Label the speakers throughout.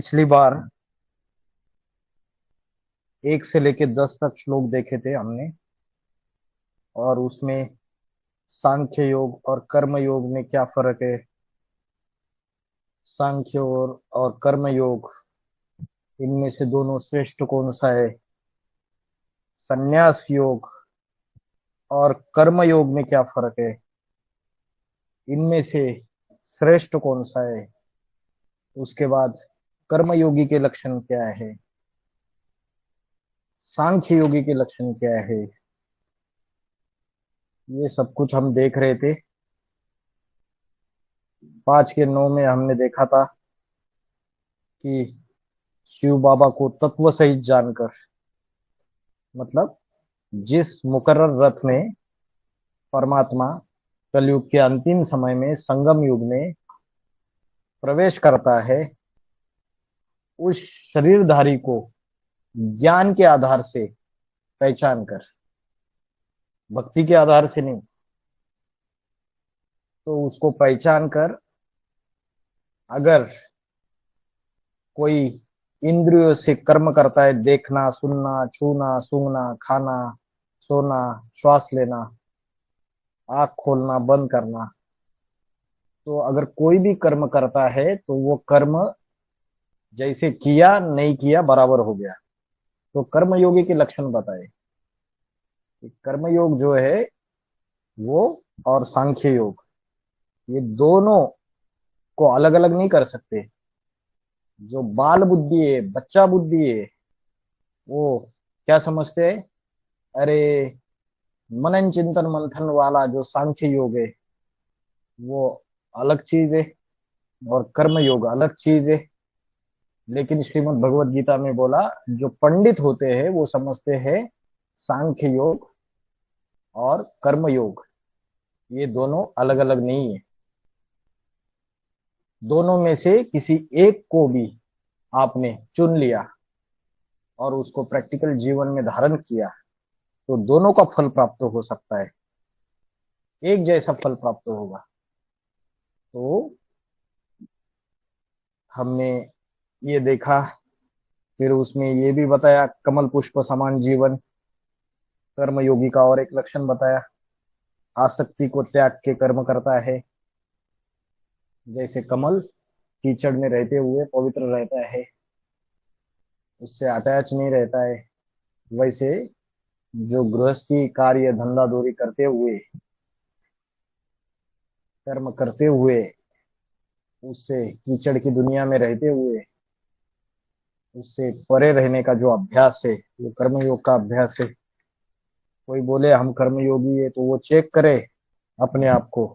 Speaker 1: पिछली बार 1 से लेके 10 तक श्लोक देखे थे हमने। और उसमें सांख्य योग और कर्म योग में क्या फर्क है, सांख्य और कर्म योग, इनमें से दोनों श्रेष्ठ कौन सा है, संन्यास योग और कर्म योग में क्या फर्क है, इनमें से श्रेष्ठ कौन सा है। उसके बाद कर्मयोगी के लक्षण क्या है, सांख्य योगी के लक्षण क्या है, ये सब कुछ हम देख रहे थे। 5 के 9 में हमने देखा था कि शिव बाबा को तत्व सहित जानकर, मतलब जिस मुकर्रर रथ में परमात्मा कलयुग के अंतिम समय में संगम युग में प्रवेश करता है, उस शरीरधारी को ज्ञान के आधार से पहचान कर, भक्ति के आधार से नहीं, तो उसको पहचान कर अगर कोई इंद्रियों से कर्म करता है, देखना, सुनना, छूना, सूंघना, खाना, सोना, श्वास लेना, आंख खोलना, बंद करना, तो अगर कोई भी कर्म करता है तो वो कर्म जैसे किया नहीं किया बराबर हो गया। तो कर्मयोगी के लक्षण बताए कि कर्मयोग जो है वो और सांख्य योग, ये दोनों को अलग अलग नहीं कर सकते। जो बाल बुद्धि है, बच्चा बुद्धि है, वो क्या समझते हैं, अरे मनन चिंतन मंथन वाला जो सांख्य योग है वो अलग चीज है और कर्म योग अलग चीज है। लेकिन श्रीमद् भगवत गीता में बोला, जो पंडित होते हैं वो समझते हैं सांख्य योग और कर्म योग ये दोनों अलग अलग नहीं है। दोनों में से किसी एक को भी आपने चुन लिया और उसको प्रैक्टिकल जीवन में धारण किया तो दोनों का फल प्राप्त हो सकता है, एक जैसा फल प्राप्त होगा। तो हमने ये देखा, फिर उसमें ये भी बताया कमल पुष्प समान जीवन, कर्मयोगी का और एक लक्षण बताया, आसक्ति को त्याग के कर्म करता है। जैसे कमल कीचड़ में रहते हुए पवित्र रहता है, उससे अटैच नहीं रहता है, वैसे जो गृहस्थी कार्य धंधा दूरी करते हुए, कर्म करते हुए, उससे कीचड़ की दुनिया में रहते हुए उससे परे रहने का जो अभ्यास है वो कर्मयोग का अभ्यास है। कोई बोले हम कर्मयोगी है तो वो चेक करे अपने आप को,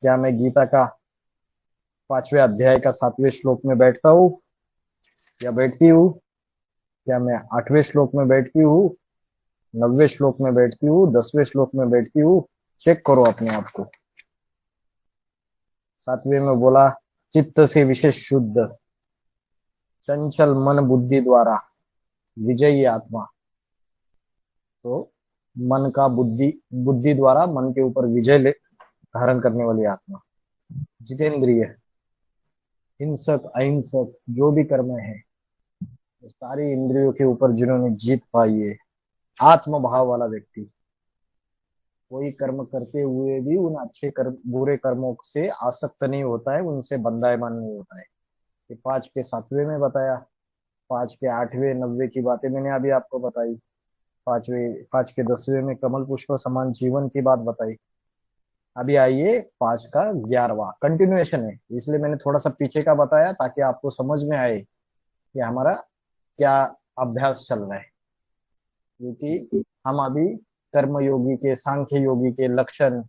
Speaker 1: क्या मैं गीता का 5वें अध्याय का 7वें श्लोक में बैठता हूँ या बैठती हूँ, क्या मैं 8वें श्लोक में बैठती हूँ, 9वें श्लोक में बैठती हूँ, 10वें श्लोक में बैठती हूँ। चेक करो अपने आप को। 7वें में बोला, चित्त से विशेष शुद्ध, चंचल मन बुद्धि द्वारा विजयी आत्मा। तो मन का बुद्धि बुद्धि द्वारा मन के ऊपर विजय धारण करने वाली आत्मा, जितेंद्रिय, हिंसक अहिंसक जो भी कर्म है, सारी इंद्रियों के ऊपर जिन्होंने जीत पाई है, आत्म भाव वाला व्यक्ति, कोई कर्म करते हुए भी उन अच्छे कर्म बुरे कर्मों से आसक्त नहीं होता है, उनसे बंधायमान नहीं होता है। ये 5 के 7वें में बताया। 5 के 8वें 9वें की बातें मैंने अभी आपको बताई। 5 के 10वें में कमल पुष्प समान जीवन की बात बताई। अभी आइए 5 का 11वां कंटिन्यूएशन है, इसलिए मैंने थोड़ा सा पीछे का बताया ताकि आपको समझ में आए कि हमारा क्या अभ्यास चल रहा है। क्योंकि हम अभी कर्मयोगी के, सांख्य योगी के लक्षण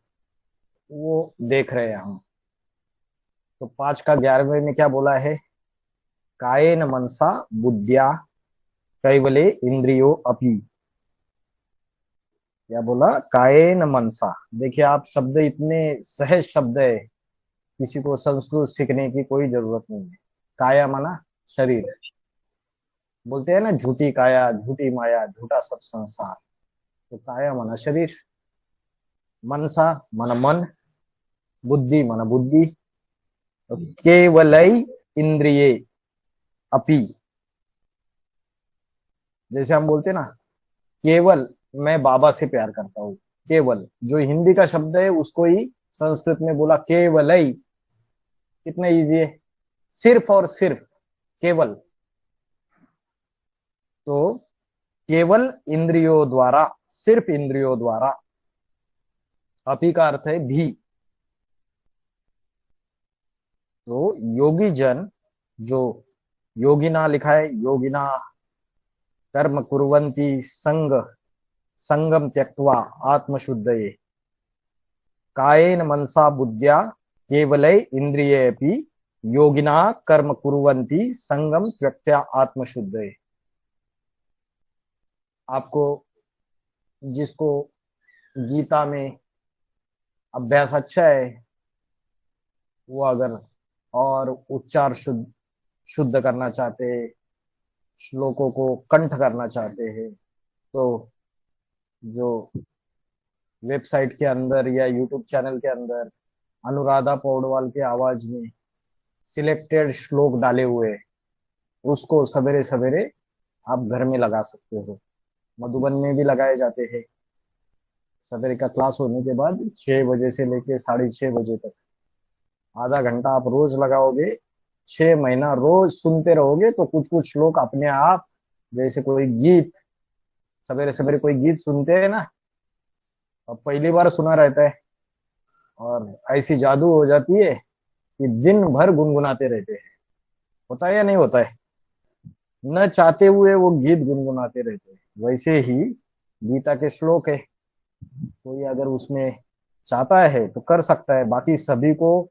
Speaker 1: वो देख रहे हैं हम। तो 5 का 11वें में क्या बोला है, कायेन मनसा बुद्धिया कैवले इंद्रियो अपि। क्या बोला, कायेन मनसा। देखिए आप, शब्द इतने सहज शब्द है, किसी को संस्कृत सीखने की कोई जरूरत नहीं है। काया माना शरीर, बोलते हैं ना झूठी काया झूठी माया झूठा सब संसार। तो काया माना शरीर, मनसा माना मन, बुद्धि माना बुद्धि, तो केवलई इंद्रिये, अपि, जैसे हम बोलते ना केवल मैं बाबा से प्यार करता हूँ, केवल जो हिंदी का शब्द है उसको ही संस्कृत में बोला केवलई। कितना इजी है, सिर्फ और सिर्फ, केवल। तो केवल इंद्रियों द्वारा, सिर्फ इंद्रियों द्वारा, अपि का अर्थ है भी। तो योगी जन, जो योगिना लिखा है, योगिना कर्म कुर्वन्ति संग, संगम त्यक्त्वा आत्मशुद्धये, कायेन मनसा बुद्ध्या केवलै इंद्रियेऽपि योगिना कर्म कुर्वन्ति संगम त्यक्त्वा आत्मशुद्धये। आपको, जिसको गीता में अभ्यास अच्छा है, वो अगर और उच्चार शुद्ध शुद्ध करना चाहते हैं, श्लोकों को कंठ करना चाहते हैं, तो जो वेबसाइट के अंदर या यूट्यूब चैनल के अंदर अनुराधा पौडवाल की आवाज में सिलेक्टेड श्लोक डाले हुए हैं, उसको सवेरे सवेरे आप घर में लगा सकते हो। मधुबन में भी लगाए जाते हैं। सवेरे का क्लास होने के बाद 6 बजे से लेके 6:30 बजे तक आधा घंटा आप रोज लगाओगे, 6 महीना रोज सुनते रहोगे, तो कुछ कुछ श्लोक अपने आप, जैसे कोई गीत, सवेरे सवेरे कोई गीत सुनते हैं ना, अब पहली बार सुना रहता है और ऐसी जादू हो जाती है कि दिन भर गुनगुनाते रहते हैं। होता है या नहीं होता है? न चाहते हुए वो गीत गुनगुनाते रहते हैं। वैसे ही गीता के श्लोक है, कोई अगर उसमें चाहता है तो कर सकता है, बाकी सभी को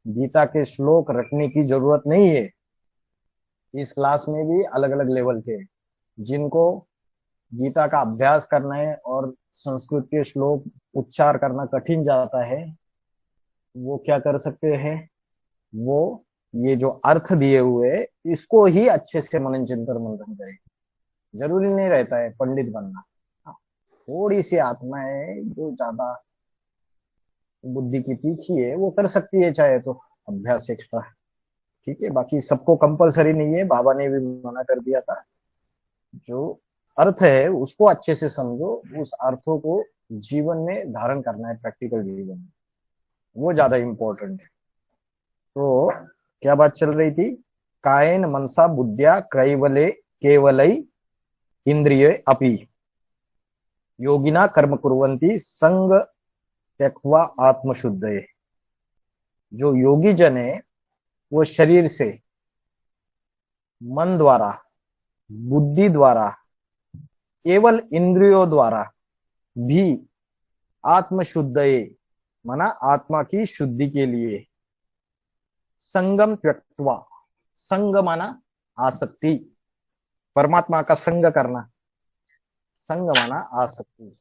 Speaker 1: गीता के श्लोक रटने की जरूरत नहीं है। इस क्लास में भी अलग अलग लेवल के, जिनको गीता का अभ्यास करना है और संस्कृत के श्लोक उच्चार करना कठिन जाता है, वो क्या कर सकते हैं, वो ये जो अर्थ दिए हुए इसको ही अच्छे से मनन चिंतन मंथन करें। जरूरी नहीं रहता है पंडित बनना। थोड़ी सी आत्मा है जो ज्यादा बुद्धि की तीखी है, वो कर सकती है चाहे तो अभ्यास एक्स्ट्रा। ठीक है, बाकी सबको कंपलसरी नहीं है, बाबा ने भी मना कर दिया था। जो अर्थ है उसको अच्छे से समझो, उस अर्थों को जीवन में धारण करना है, प्रैक्टिकल जीवन में, वो ज्यादा इंपॉर्टेंट है। तो क्या बात चल रही थी, कायेन मनसा बुद्धिया कैवले केवलई इंद्रिय अपि योगिना कर्म कुर्वन्ति संग त्यक्त्वा आत्मशुद्धये। जो योगी जन है वो शरीर से, मन द्वारा, बुद्धि द्वारा, केवल इंद्रियों द्वारा भी आत्मशुद्धये, माना आत्मा की शुद्धि के लिए, संगम त्यक्त्वा, संग माना आसक्ति, परमात्मा का संग करना, संग माना आसक्ति।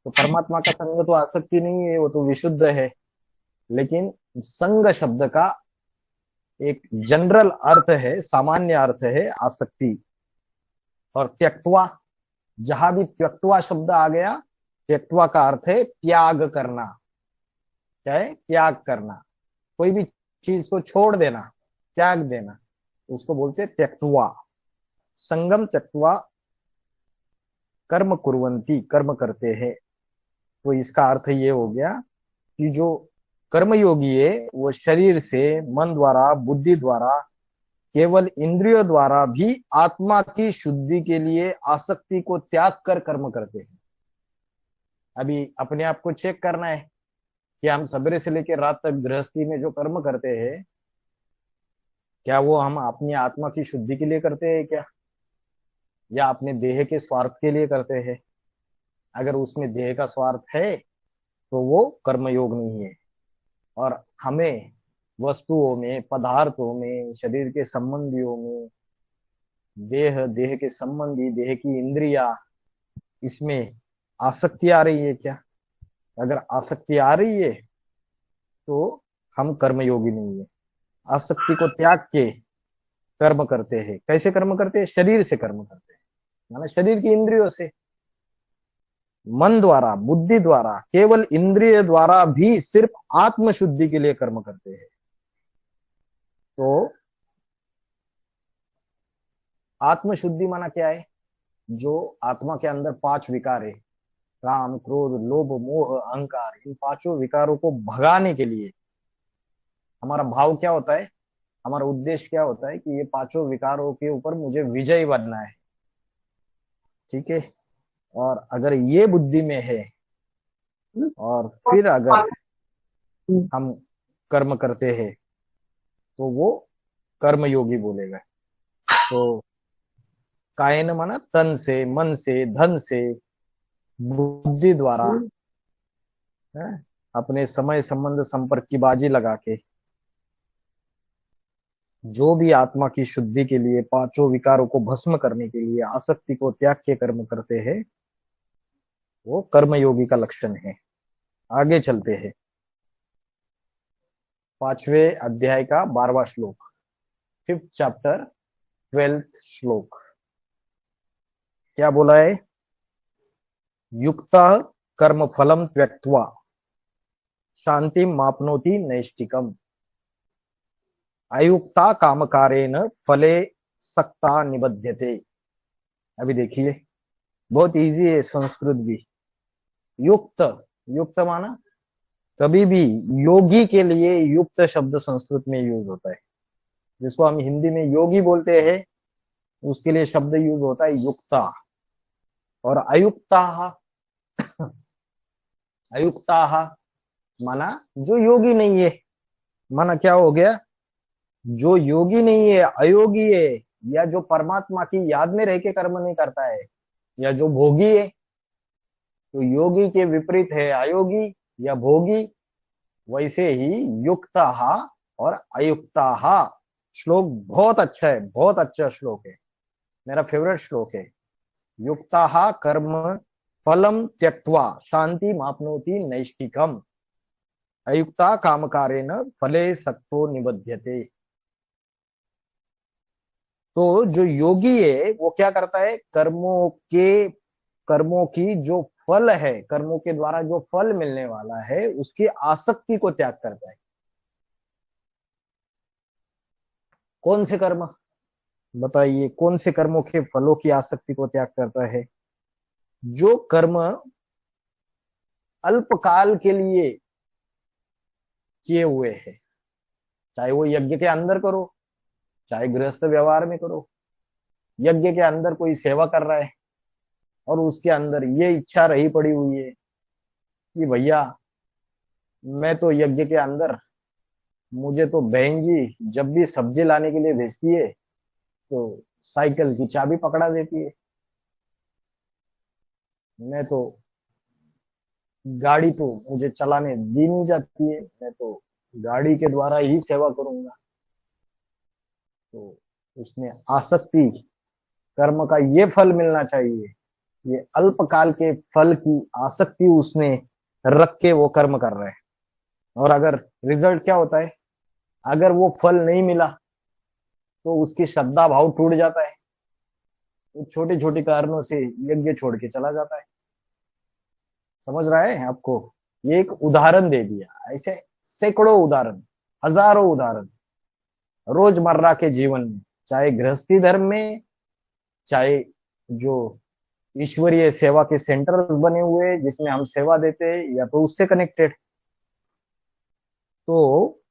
Speaker 1: तो परमात्मा का संग तो आसक्ति नहीं है, वो तो विशुद्ध है। लेकिन संग शब्द का एक जनरल अर्थ है, सामान्य अर्थ है आसक्ति। और त्यक्त्वा, जहां भी त्यक्त्वा शब्द आ गया, त्यक्त्वा का अर्थ है त्याग करना। क्या है? त्याग करना, कोई भी चीज को छोड़ देना, त्याग देना, उसको बोलते त्यक्त्वा। संगम त्यक्त्वा कर्म कुर्वन्ति, कर्म करते हैं। तो इसका अर्थ ये हो गया कि जो कर्मयोगी है वो शरीर से, मन द्वारा, बुद्धि द्वारा, केवल इंद्रियों द्वारा भी आत्मा की शुद्धि के लिए आसक्ति को त्याग कर कर्म करते हैं। अभी अपने आप को चेक करना है कि हम सवेरे से लेकर रात तक गृहस्थी में जो कर्म करते हैं, क्या वो हम अपनी आत्मा की शुद्धि के लिए करते हैं क्या, या अपने देह के स्वार्थ के लिए करते हैं? अगर उसमें देह का स्वार्थ है तो वो कर्मयोग नहीं है। और हमें वस्तुओं में, पदार्थों में, शरीर के संबंधियों में, देह, देह के संबंधी, देह की इंद्रिया, इसमें आसक्ति आ रही है क्या? अगर आसक्ति आ रही है तो हम कर्मयोगी नहीं है। आसक्ति को त्याग के कर्म करते हैं। कैसे कर्म करते हैं? शरीर से कर्म करते हैं, माना शरीर की इंद्रियों से, मन द्वारा, बुद्धि द्वारा, केवल इंद्रिय द्वारा भी सिर्फ आत्मशुद्धि के लिए कर्म करते हैं। तो आत्मशुद्धि माना क्या है? जो आत्मा के अंदर पांच विकार है, काम, क्रोध, लोभ, मोह, अहंकार, इन पांचों विकारों को भगाने के लिए हमारा भाव क्या होता है, हमारा उद्देश्य क्या होता है कि ये पांचों विकारों के ऊपर मुझे विजयी बनना है। ठीक है। और अगर ये बुद्धि में है और फिर अगर हम कर्म करते हैं तो वो कर्म योगी बोलेगा। तो कायन माना तन से, मन से, धन से, बुद्धि द्वारा, है, अपने समय संबंध संपर्क की बाजी लगा के जो भी आत्मा की शुद्धि के लिए, पांचों विकारों को भस्म करने के लिए, आसक्ति को त्याग के कर्म करते हैं, वो कर्मयोगी का लक्षण है। आगे चलते हैं। 5वें अध्याय का 12वां श्लोक, 5th चैप्टर 12th श्लोक। क्या बोला है? युक्ता कर्म फलम त्यक्त्वा शांति मापनोति नैष्टिकम, अयुक्ता कामकारेण फले सक्ता निबध्यते। अभी देखिए, बहुत इजी है संस्कृत भी। युक्त, युक्त माना कभी भी योगी के लिए युक्त शब्द संस्कृत में यूज होता है। जिसको हम हिंदी में योगी बोलते हैं उसके लिए शब्द यूज होता है युक्ता। और अयुक्ता, अयुक्ता माना जो योगी नहीं है। माना क्या हो गया? जो योगी नहीं है, अयोगी है, या जो परमात्मा की याद में रह के कर्म नहीं करता है, या जो भोगी है। तो योगी के विपरीत है अयोगी या भोगी। वैसे ही युक्ता और अयुक्ता। श्लोक बहुत अच्छा है, बहुत अच्छा श्लोक है, मेरा फेवरेट श्लोक है। युक्ता कर्म फलम त्यक्त्वा शांति मापनोति नैष्टिकम, अयुक्ता कामकारेण फले सक्तो निबध्यते। तो जो योगी है वो क्या करता है? कर्मों की जो फल है, कर्मों के द्वारा जो फल मिलने वाला है, उसकी आसक्ति को त्याग करता है। कौन से कर्म? बताइए, कौन से कर्मों के फलों की आसक्ति को त्याग करता है? जो कर्म अल्पकाल के लिए किए हुए हैं, चाहे वो यज्ञ के अंदर करो, चाहे गृहस्थ व्यवहार में करो। यज्ञ के अंदर कोई सेवा कर रहा है और उसके अंदर ये इच्छा रही पड़ी हुई है कि भैया मैं तो यज्ञ के अंदर, मुझे तो बहन जी जब भी सब्जी लाने के लिए भेजती है तो साइकिल की चाबी पकड़ा देती है, मैं तो गाड़ी तो मुझे चलाने दी नहीं जाती है, मैं तो गाड़ी के द्वारा ही सेवा करूंगा। तो उसमें आसक्ति, कर्म का ये फल मिलना चाहिए, ये अल्पकाल के फल की आसक्ति उसमें रख के वो कर्म कर रहे हैं। और अगर रिजल्ट क्या होता है? अगर वो फल नहीं मिला तो उसकी श्रद्धा भाव टूट जाता है, तो छोटे छोटे कारणों से यज्ञ छोड़ के चला जाता है। समझ रहा है आपको? ये एक उदाहरण दे दिया, ऐसे सैकड़ों उदाहरण, हजारों उदाहरण रोजमर्रा के जीवन में, चाहे गृहस्थी धर्म में, चाहे जो ईश्वरीय सेवा के सेंटर्स बने हुए जिसमें हम सेवा देते हैं, या तो उससे कनेक्टेड। तो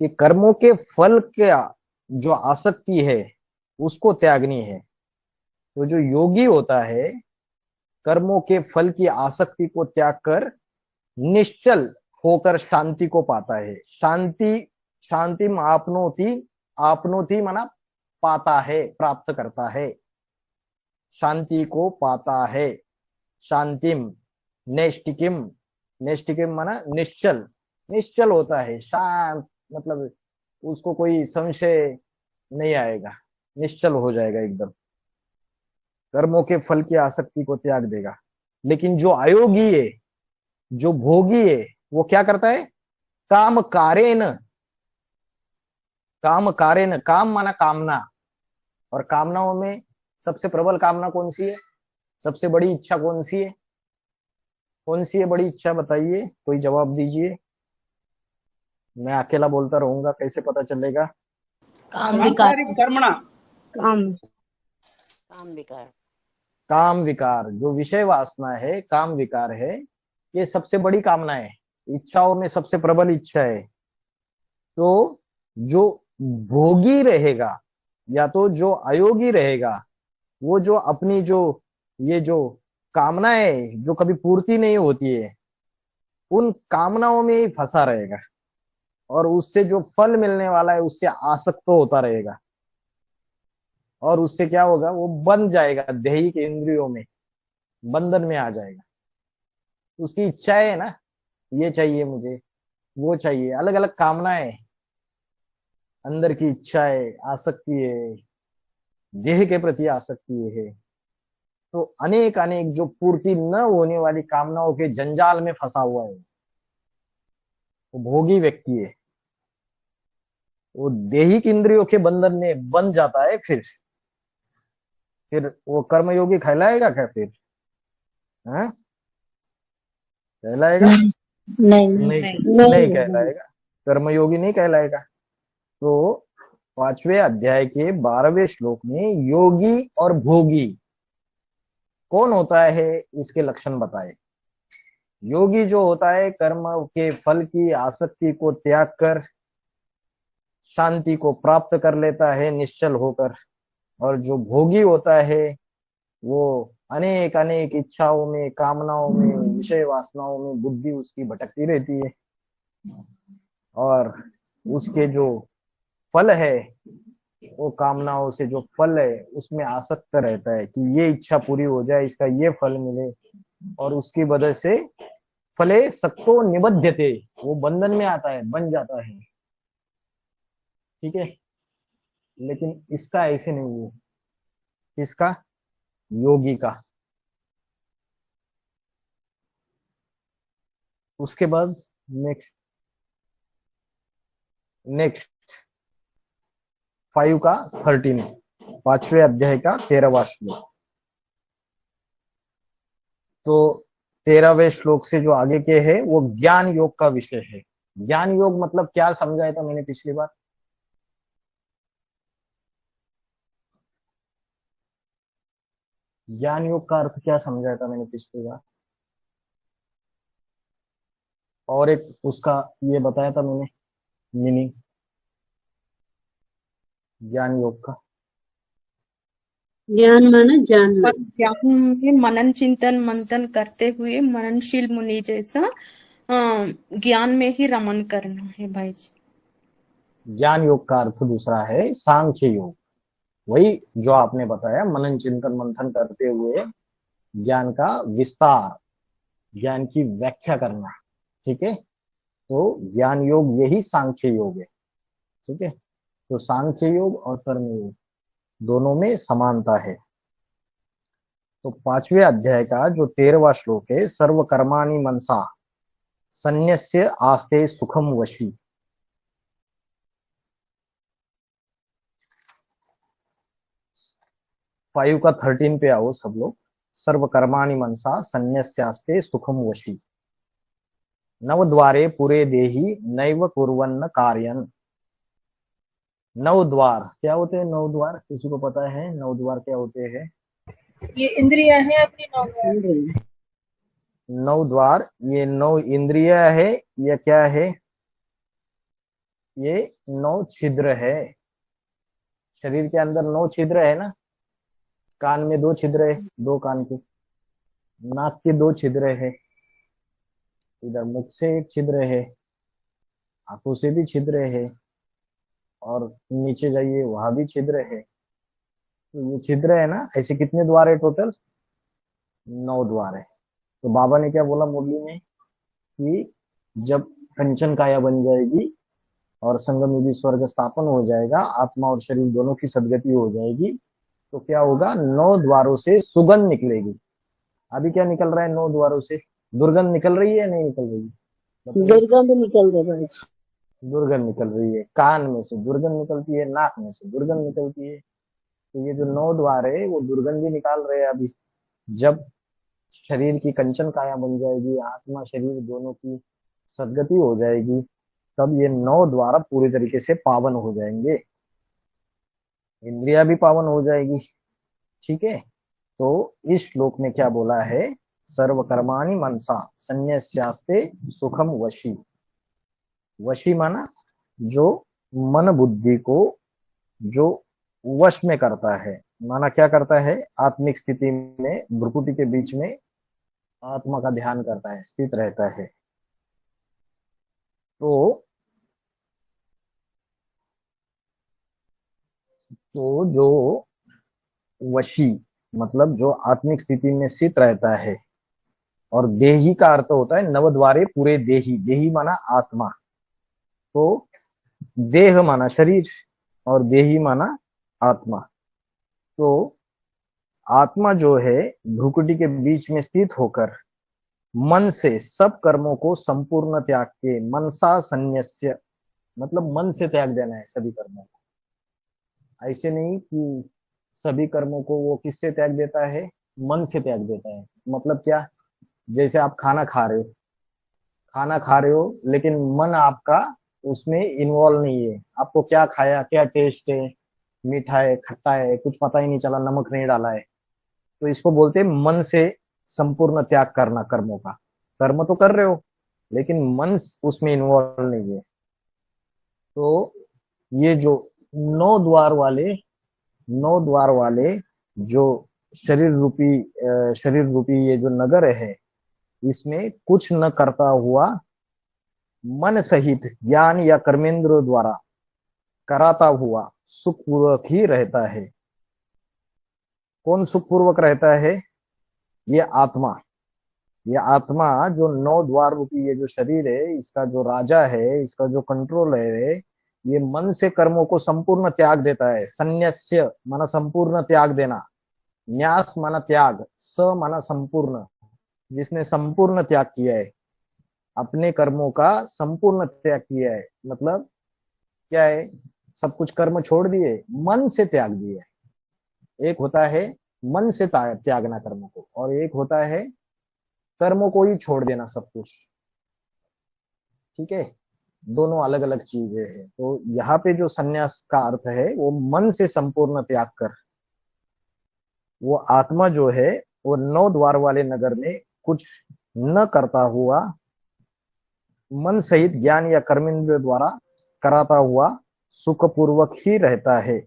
Speaker 1: ये कर्मों के फल का जो आसक्ति है उसको त्यागनी है। तो जो योगी होता है कर्मों के फल की आसक्ति को त्याग कर निश्चल होकर शांति को पाता है। शांति, शांति में आपनोति, आपनोति माना पाता है, प्राप्त करता है, शांति को पाता है। शांतिम नैष्टिकिम, नैष्टिकिम माना निश्चल, निश्चल होता है, शांत, मतलब उसको कोई संशय नहीं आएगा, निश्चल हो जाएगा एकदम, कर्मों के फल की आसक्ति को त्याग देगा। लेकिन जो अयोगी है, जो भोगी है, वो क्या करता है? काम कारेन, काम कारेन, काम माना कामना, और कामनाओं में सबसे प्रबल कामना कौन सी है? सबसे बड़ी इच्छा कौन सी है? कौन सी है बड़ी इच्छा? बताइए, कोई जवाब दीजिए। मैं अकेला बोलता रहूंगा, कैसे पता चलेगा?
Speaker 2: काम विकार,
Speaker 3: कर्मणा,
Speaker 2: काम, काम विकार।
Speaker 1: काम विकार, जो विषय वासना है, काम विकार है, ये सबसे बड़ी कामना है। इच्छाओं में सबसे प्रबल इच्छा है। तो जो भोगी रहेगा या तो जो अयोगी रहेगा, वो जो अपनी जो ये जो कामनाएं जो कभी पूर्ति नहीं होती है, उन कामनाओं में ही फंसा रहेगा और उससे जो फल मिलने वाला है उससे आसक्त तो होता रहेगा। और उससे क्या होगा, वो बंध जाएगा, दैहिक इंद्रियों में बंधन में आ जाएगा। उसकी इच्छाएं है ना, ये चाहिए मुझे, वो चाहिए, अलग अलग कामनाएं, अंदर की इच्छाएं, आसक्ति है, देह के प्रति आसक्ति है। तो अनेक अनेक जो पूर्ति न होने वाली कामनाओं के जंजाल में फंसा हुआ है, वो भोगी व्यक्ति है। वो दैहिक इंद्रियों के बंधन में बन जाता है। फिर वो कर्मयोगी कहलाएगा क्या फिर? हाँ, कहलाएगा?
Speaker 3: नहीं नहीं
Speaker 1: नहीं,
Speaker 3: नहीं।
Speaker 1: नहीं कहलाएगा, कर्मयोगी नहीं कहलाएगा। तो पांचवें अध्याय के 12वें श्लोक में योगी और भोगी कौन होता है, इसके लक्षण बताए। योगी जो होता है, कर्म के फल की आसक्ति को त्याग कर शांति को प्राप्त कर लेता है निश्चल होकर। और जो भोगी होता है, वो अनेक अनेक इच्छाओं में, कामनाओं में, विषय वासनाओं में बुद्धि उसकी भटकती रहती है। और उसके जो फल है, वो कामनाओं से जो फल है उसमें आसक्त रहता है कि ये इच्छा पूरी हो जाए, इसका ये फल मिले। और उसकी वजह से फले सक्तो निबध्यते, वो बंधन में आता है, बन जाता है। ठीक है, लेकिन इसका ऐसे नहीं है। इसका, योगी का। उसके बाद नेक्स्ट, नेक्स्ट 5 का 13, पांचवें अध्याय का 13वां श्लोक। तो 13वें श्लोक से जो आगे के है वो ज्ञान योग का विषय है। ज्ञान योग मतलब क्या समझाया था मैंने पिछली बार? ज्ञान योग का अर्थ क्या समझाया था मैंने पिछली बार? और एक उसका ये बताया था मैंने, मीनिंग ज्ञान योग का।
Speaker 3: ज्ञान माना जानना।
Speaker 4: पर ज्ञान में मनन चिंतन मंथन करते हुए मननशील मुनि जैसा ज्ञान में ही रमन करना है भाई जी।
Speaker 1: ज्ञान योग का अर्थ दूसरा है सांख्य योग। वही जो आपने बताया, मनन चिंतन मंथन करते हुए ज्ञान का विस्तार, ज्ञान की व्याख्या करना। ठीक है, तो ज्ञान योग यही सांख्य योग है। ठीक है, तो सांख्य योग और कर्म योग दोनों में समानता है। तो पांचवें अध्याय का जो 13वां श्लोक है, सर्व कर्माणि मनसा सन्न्यस्य आस्ते सुखम वशी। 5 का 13 पे आओ सब लोग। सर्व कर्माणि मनसा सन्न्यस्यास्ते सुखम वशी, नव द्वारे पुरे देही नैव कुर्वन्न कार्यन। नव द्वार क्या होते हैं? नव द्वार किसी को पता है? नव द्वार क्या होते हैं?
Speaker 4: ये इंद्रियां हैं अपनी नौ।
Speaker 1: नव द्वार, ये नौ इंद्रिय है या क्या है? ये 9 छिद्र है। शरीर के अंदर 9 छिद्र है ना। कान में 2 छिद्र है, 2 कान के। नाक के 2 छिद्र है। इधर मुख से एक छिद्र है। आंखों से भी छिद्र है। और नीचे जाइए, वहां भी छिद्र है। तो ये छिद्र है ना, ऐसे कितने द्वार है टोटल? 9 द्वार है। तो बाबा ने क्या बोला मुरली में कि जब कंचन काया बन जाएगी और संगम युगी स्वर्ग स्थापन हो जाएगा, आत्मा और शरीर दोनों की सदगति हो जाएगी, तो क्या होगा? 9 द्वारों से सुगंध निकलेगी। अभी क्या निकल रहा है 9 द्वारों से? दुर्गंध निकल रही है, नहीं निकल रही है? बताइए।
Speaker 3: दुर्गंध निकल रहा है।
Speaker 1: दुर्गंध निकल रही है, कान में से दुर्गंध निकलती है, नाक में से दुर्गंध निकलती है। तो ये जो 9 द्वार है वो दुर्गंध भी निकाल रहे हैं अभी। जब शरीर की कंचन काया बन जाएगी, आत्मा शरीर दोनों की सदगति हो जाएगी, तब ये 9 द्वार पूरी तरीके से पावन हो जाएंगे। इंद्रिया भी पावन हो जाएगी, ठीक है। तो इस श्लोक में क्या बोला है, सर्वकर्माणि मनसा संन्यस्यास्ते सुखम वशी। वशी माना जो मन बुद्धि को जो वश में करता है, माना क्या करता है, आत्मिक स्थिति में भ्रुकुटी के बीच में आत्मा का ध्यान करता है, स्थित रहता है। तो जो वशी मतलब जो आत्मिक स्थिति में स्थित रहता है, और देही का अर्थ होता है नवद्वारे पूरे देही, देही माना आत्मा। तो देह माना शरीर और देही माना आत्मा। तो आत्मा जो है भ्रुकुटी के बीच में स्थित होकर मन से सब कर्मों को संपूर्ण त्याग के, मनसा संन्यस्य मतलब मन से त्याग देना है सभी कर्मों को। ऐसे नहीं कि सभी कर्मों को वो किससे त्याग देता है, मन से त्याग देता है। मतलब क्या, जैसे आप खाना खा रहे हो लेकिन मन आपका उसमें इन्वॉल्व नहीं है। आपको क्या खाया, क्या टेस्ट है, मीठा है, खट्टा है, कुछ पता ही नहीं चला, नमक नहीं डाला है। तो इसको बोलते हैं मन से संपूर्ण त्याग करना कर्मों का। कर्म तो कर रहे हो लेकिन मन उसमें इन्वॉल्व नहीं है। तो ये जो नौ द्वार वाले नौ द्वार वाले जो शरीर रूपी ये जो नगर है, इसमें कुछ न करता हुआ मन सहित ज्ञान या कर्मेंद्र द्वारा कराता हुआ सुखपूर्वक ही रहता है। कौन सुखपूर्वक रहता है, ये आत्मा। ये आत्मा जो नौ द्वार रूपी ये जो शरीर है, इसका जो राजा है, इसका जो कंट्रोल है, ये मन से कर्मों को संपूर्ण त्याग देता है। संन्यास्य माना संपूर्ण त्याग देना, न्यास माना त्याग, स माना संपूर्ण, जिसने संपूर्ण त्याग किया है, अपने कर्मों का संपूर्ण त्याग किया है। मतलब क्या है, सब कुछ कर्म छोड़ दिए, मन से त्याग दिए। एक होता है मन से त्यागना कर्मों को, और एक होता है कर्मों को ही छोड़ देना सब कुछ। ठीक है, दोनों अलग अलग चीजें हैं। तो यहाँ पे जो सन्यास का अर्थ है वो मन से संपूर्ण त्याग कर, वो आत्मा जो है वो नौ द्वार वाले नगर में कुछ न करता हुआ मन सहित ज्ञान या कर्मेंद्र द्वारा कराता हुआ सुखपूर्वक ही रहता है।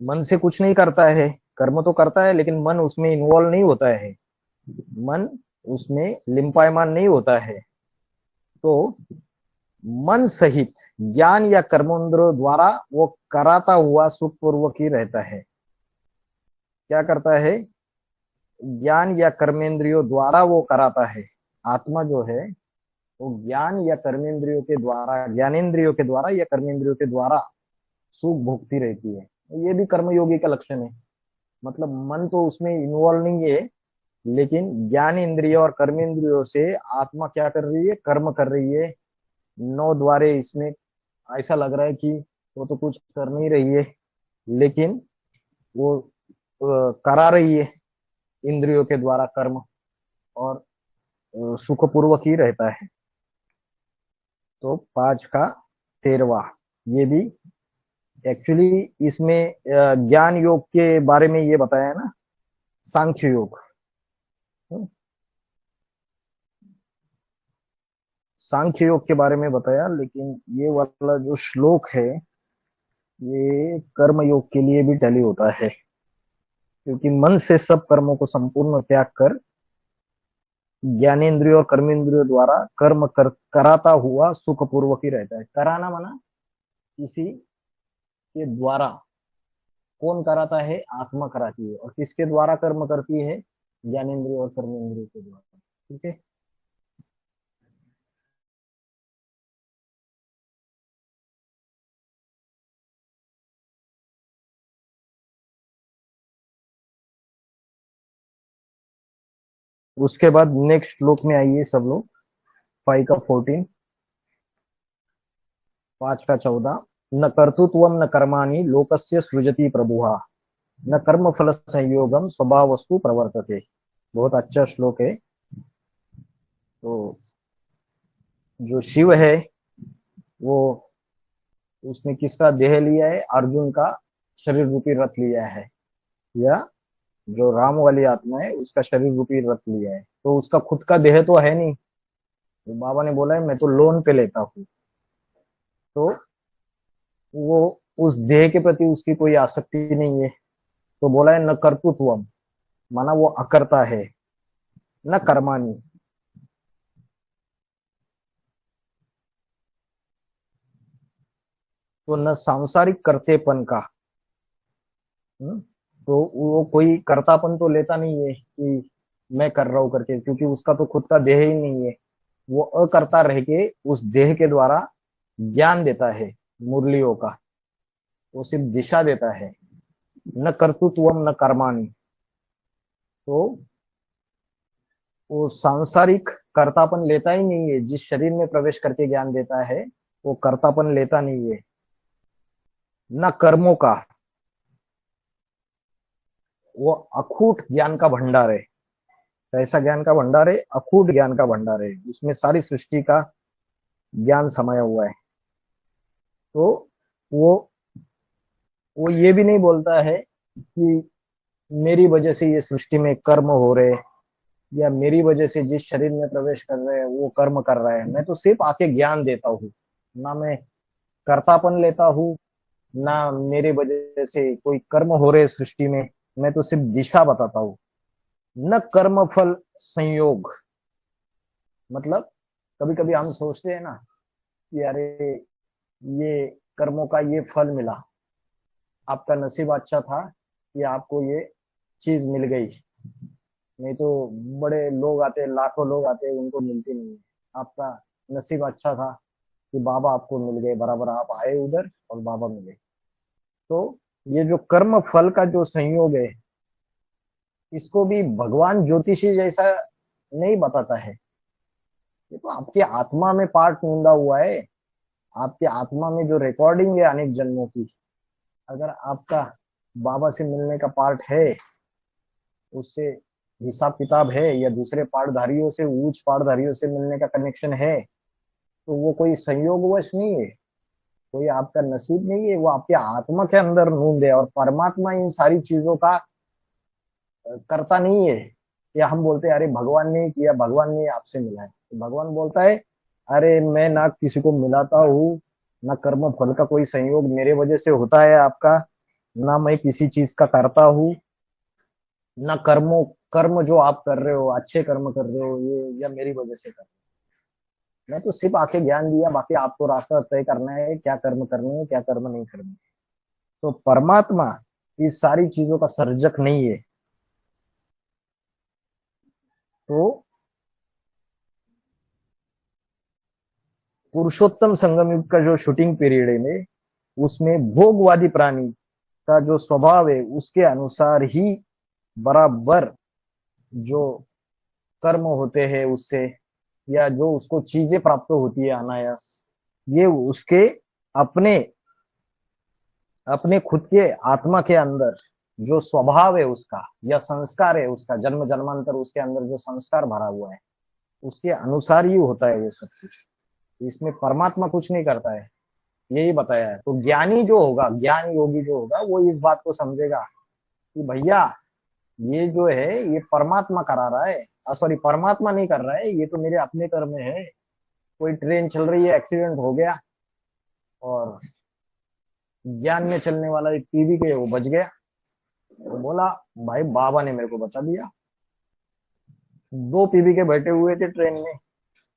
Speaker 1: मन से कुछ नहीं करता है, कर्म तो करता है लेकिन मन उसमें इन्वॉल्व नहीं होता है, मन उसमें लिम्पायमान नहीं होता है। तो मन सहित ज्ञान या कर्मेंद्र द्वारा वो कराता हुआ सुखपूर्वक ही रहता है। क्या करता है, ज्ञान या कर्मेंद्रियों द्वारा वो कराता है। आत्मा जो है वो ज्ञान या कर्मेंद्रियों के द्वारा, ज्ञानेन्द्रियों के द्वारा या कर्मेंद्रियों के द्वारा सुख भोगती रहती है। ये भी कर्मयोगी का लक्षण है। मतलब मन तो उसमें इन्वॉल्व नहीं है, लेकिन ज्ञान इंद्रिय और कर्मेंद्रियों से आत्मा क्या कर रही है, कर्म कर रही है। नौ द्वारे इसमें ऐसा लग रहा है कि वो तो कुछ कर नहीं रही है, लेकिन वो करा रही है इंद्रियों के द्वारा कर्म, और सुखपूर्वक ही रहता है। तो 5 का 13वां, ये भी एक्चुअली इसमें ज्ञान योग के बारे में ये बताया है ना, सांख्य योग। सांख्य योग के बारे में बताया, लेकिन ये वाला जो श्लोक है ये कर्म योग के लिए भी टैली होता है, क्योंकि मन से सब कर्मों को संपूर्ण त्याग कर ज्ञानेन्द्रियों और कर्मेंद्रियों द्वारा कराता हुआ सुखपूर्वक ही रहता है। कराना माना किसी के द्वारा। कौन कराता है, आत्मा कराती है। और किसके द्वारा कर्म करती है, ज्ञानेन्द्रिय और कर्मेंद्रिय के द्वारा। ठीक है। उसके बाद नेक्स्ट श्लोक में आइए सब लोग, 5 का 14, 5 का 14। न कर्तृत्वम न कर्माणि लोकस्य सृजति प्रभुः, न कर्म फल संयोगम स्वभाव वस्तु प्रवर्तते। बहुत अच्छा श्लोक है। तो जो शिव है वो, उसने किसका देह लिया है, अर्जुन का शरीर रूपी रथ लिया है, या जो राम वाली आत्मा है उसका शरीर रूपी रथ लिया है, तो उसका खुद का देह तो है नहीं। तो बाबा ने बोला है मैं तो लोन पे लेता हूँ। तो वो उस देह के प्रति उसकी कोई आसक्ति नहीं है। तो बोला है न कर्तृत्वम, माना वो अकर्ता है, न कर्माणी, तो न सांसारिक कर्तेपन का। हम्म, तो वो कोई कर्तापन तो लेता नहीं है कि मैं कर रहा हूं करके, क्योंकि उसका तो खुद का देह ही नहीं है। वो अकर्ता रह के उस देह के द्वारा ज्ञान देता है मुरलियों का, वो सिर्फ दिशा देता है। न कर्तृत्वम न कर्माणी, तो वो सांसारिक कर्तापन लेता ही नहीं है। जिस शरीर में प्रवेश करके ज्ञान देता है वो कर्तापन लेता नहीं है। न कर्मों का, वो अखूट ज्ञान का भंडार है। कैसा ज्ञान का भंडार है? अखूट ज्ञान का भंडार है, उसमें सारी सृष्टि का ज्ञान समाया हुआ है। तो वो वो ये भी नहीं बोलता है कि मेरी वजह से ये सृष्टि में कर्म हो रहे, या मेरी वजह से जिस शरीर में प्रवेश कर रहे हैं वो कर्म कर रहा है। मैं तो सिर्फ आके ज्ञान देता हूँ, ना मैं कर्तापन लेता हूँ, ना मेरे वजह से कोई कर्म हो रहे सृष्टि में। मैं तो सिर्फ दिशा बताता हूँ। न कर्म फल संयोग, मतलब कभी कभी हम सोचते हैं ना कि अरे ये कर्मों का ये फल मिला, आपका नसीब अच्छा था कि आपको ये चीज मिल गई, नहीं तो बड़े लोग आते, लाखों लोग आते, उनको मिलती नहीं है। आपका नसीब अच्छा था कि बाबा आपको मिल गए, बराबर आप आए उधर और बाबा मिले। तो ये जो कर्म फल का जो संयोग है, इसको भी भगवान ज्योतिषी जैसा नहीं बताता है। ये तो आपकी आत्मा में पार्ट ढूंढा हुआ है। आपकी आत्मा में जो रिकॉर्डिंग है अनेक जन्मों की, अगर आपका बाबा से मिलने का पार्ट है, उससे हिसाब किताब है, या दूसरे पार्टधारियों से, उच्च पार्टधारियों से मिलने का कनेक्शन है, तो वो कोई संयोगवश नहीं है, कोई आपका नसीब नहीं है, वो आपके आत्मा के अंदर नूंद है। और परमात्मा इन सारी चीजों का करता नहीं है। या हम बोलते हैं अरे भगवान ने किया, भगवान ने आपसे मिला है, तो भगवान बोलता है अरे मैं ना किसी को मिलाता हूँ, ना कर्म फल का कोई संयोग मेरे वजह से होता है आपका, ना मैं किसी चीज का करता हूँ, ना कर्म जो आप कर रहे हो, अच्छे कर्म कर रहे हो ये, या मेरी वजह से कर रहे हो। मैं तो सिर्फ आके ज्ञान दिया, बाकी आपको रास्ता तय करना है, क्या कर्म करने है क्या कर्म नहीं करने। तो परमात्मा इस सारी चीजों का सर्जक नहीं है। तो पुरुषोत्तम संगम युग का जो शूटिंग पीरियड है, उसमें भोगवादी प्राणी का जो स्वभाव है उसके अनुसार ही बराबर जो कर्म होते हैं उससे, या जो उसको चीजें प्राप्त होती है अनायास, ये उसके अपने अपने खुद के आत्मा के अंदर जो स्वभाव है उसका, या संस्कार है उसका, जन्म जन्मांतर उसके अंदर जो संस्कार भरा हुआ है, उसके अनुसार ही होता है ये सब कुछ। इसमें परमात्मा कुछ नहीं करता है, यही बताया है। तो ज्ञानी जो होगा, ज्ञान योगी जो होगा, वो इस बात को समझेगा कि भैया ये जो है ये परमात्मा करा रहा है, सॉरी परमात्मा नहीं कर रहा है, ये तो मेरे अपने कर्म है। कोई ट्रेन चल रही है, एक्सीडेंट हो गया, और ज्ञान में चलने वाला एक टीवी के वो बच गया, तो बोला भाई बाबा ने मेरे को बचा दिया। दो पीवी के बैठे हुए थे ट्रेन में,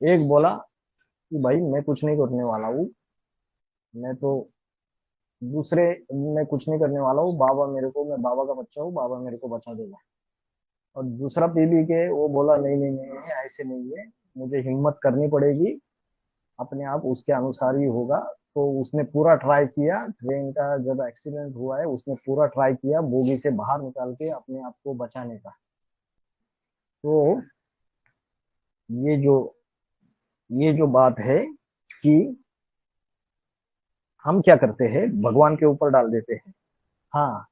Speaker 1: एक बोला कि भाई मैं कुछ नहीं करने वाला हूँ, मैं तो दूसरे, मैं कुछ नहीं करने वाला हूँ, बाबा मेरे को, मैं बाबा का बच्चा हूँ, बाबा मेरे को बचा देगा। और दूसरा पीवी के वो बोला नहीं नहीं नहीं नहीं, ऐसे नहीं है, मुझे हिम्मत करनी पड़ेगी, अपने आप उसके अनुसार ही होगा। तो उसने पूरा ट्राई किया, ट्रेन का जब एक्सीडेंट हुआ है उसने पूरा ट्राई किया बोगी से बाहर निकाल के अपने आप को बचाने का। तो ये जो ये जो बात है कि हम क्या करते हैं, भगवान के ऊपर डाल देते हैं। हाँ,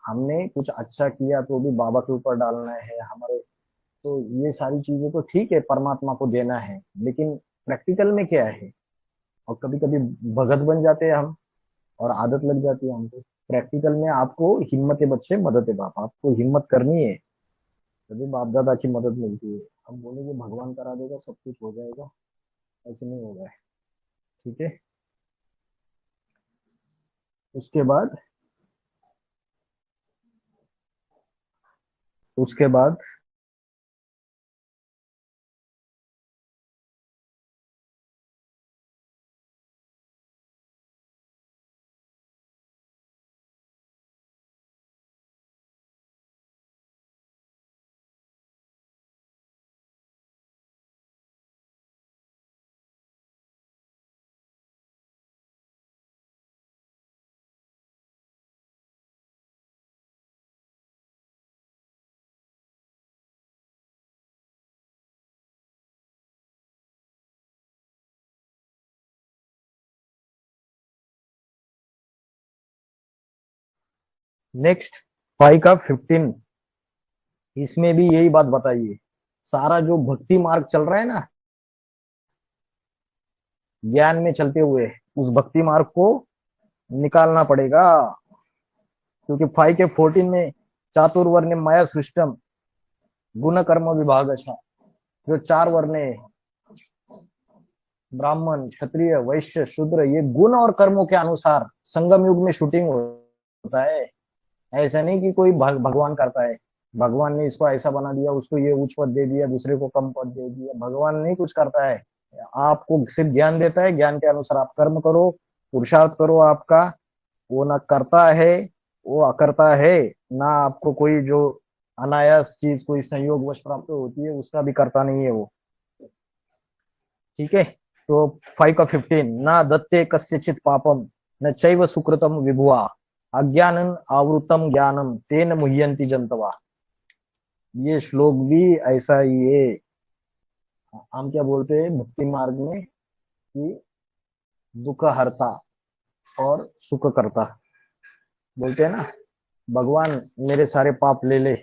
Speaker 1: हमने कुछ अच्छा किया तो भी बाबा के ऊपर डालना है हमारे। तो ये सारी चीजें तो ठीक है, परमात्मा को देना है, लेकिन प्रैक्टिकल में क्या है। और कभी कभी भगत बन जाते हैं हम, और आदत लग जाती है हमको। प्रैक्टिकल में आपको हिम्मत बच्चे मदद है बाप, आपको हिम्मत करनी है, तभी बाप दादा की मदद मिलती है। हम बोलेंगे भगवान करा देगा सब कुछ हो जाएगा, ऐसे नहीं होगा। ठीक है। उसके बाद उसके बाद नेक्स्ट 5 का 15, इसमें भी यही बात बताइए। सारा जो भक्ति मार्ग चल रहा है ना, ज्ञान में चलते हुए, उस भक्ति मार्ग को निकालना पड़ेगा। क्योंकि 5 के 14 में चातुर्वर्ण माया सृष्टम गुण कर्म विभाग, जो 4 वर्ण है, ब्राह्मण क्षत्रिय वैश्य शूद्र, ये गुण और कर्मों के अनुसार संगम युग में शूटिंग होता है। ऐसा नहीं कि कोई भगवान करता है, भगवान ने इसको ऐसा बना दिया, उसको ये उच्च पद दे दिया, दूसरे को कम पद दे दिया, भगवान नहीं कुछ करता है। आपको सिर्फ ज्ञान देता है, ज्ञान के अनुसार आप कर्म करो, पुरुषार्थ करो। आपका वो ना करता है, वो अकर्ता है, ना आपको कोई जो अनायास चीज कोई संयोग वश प्राप्त होती है उसका भी करता नहीं है वो। ठीक है। तो 5 का 15, ना दत्ते कस्यचित पापम न चैव सुकृतम विभुआ अज्ञानम आवृतम ज्ञानम तेन मुह्यंति जंतवा। ये श्लोक भी ऐसा ही है। हम क्या बोलते हैं भक्ति मार्ग में कि दुख हरता और सुख करता, बोलते हैं ना, भगवान मेरे सारे पाप ले ले,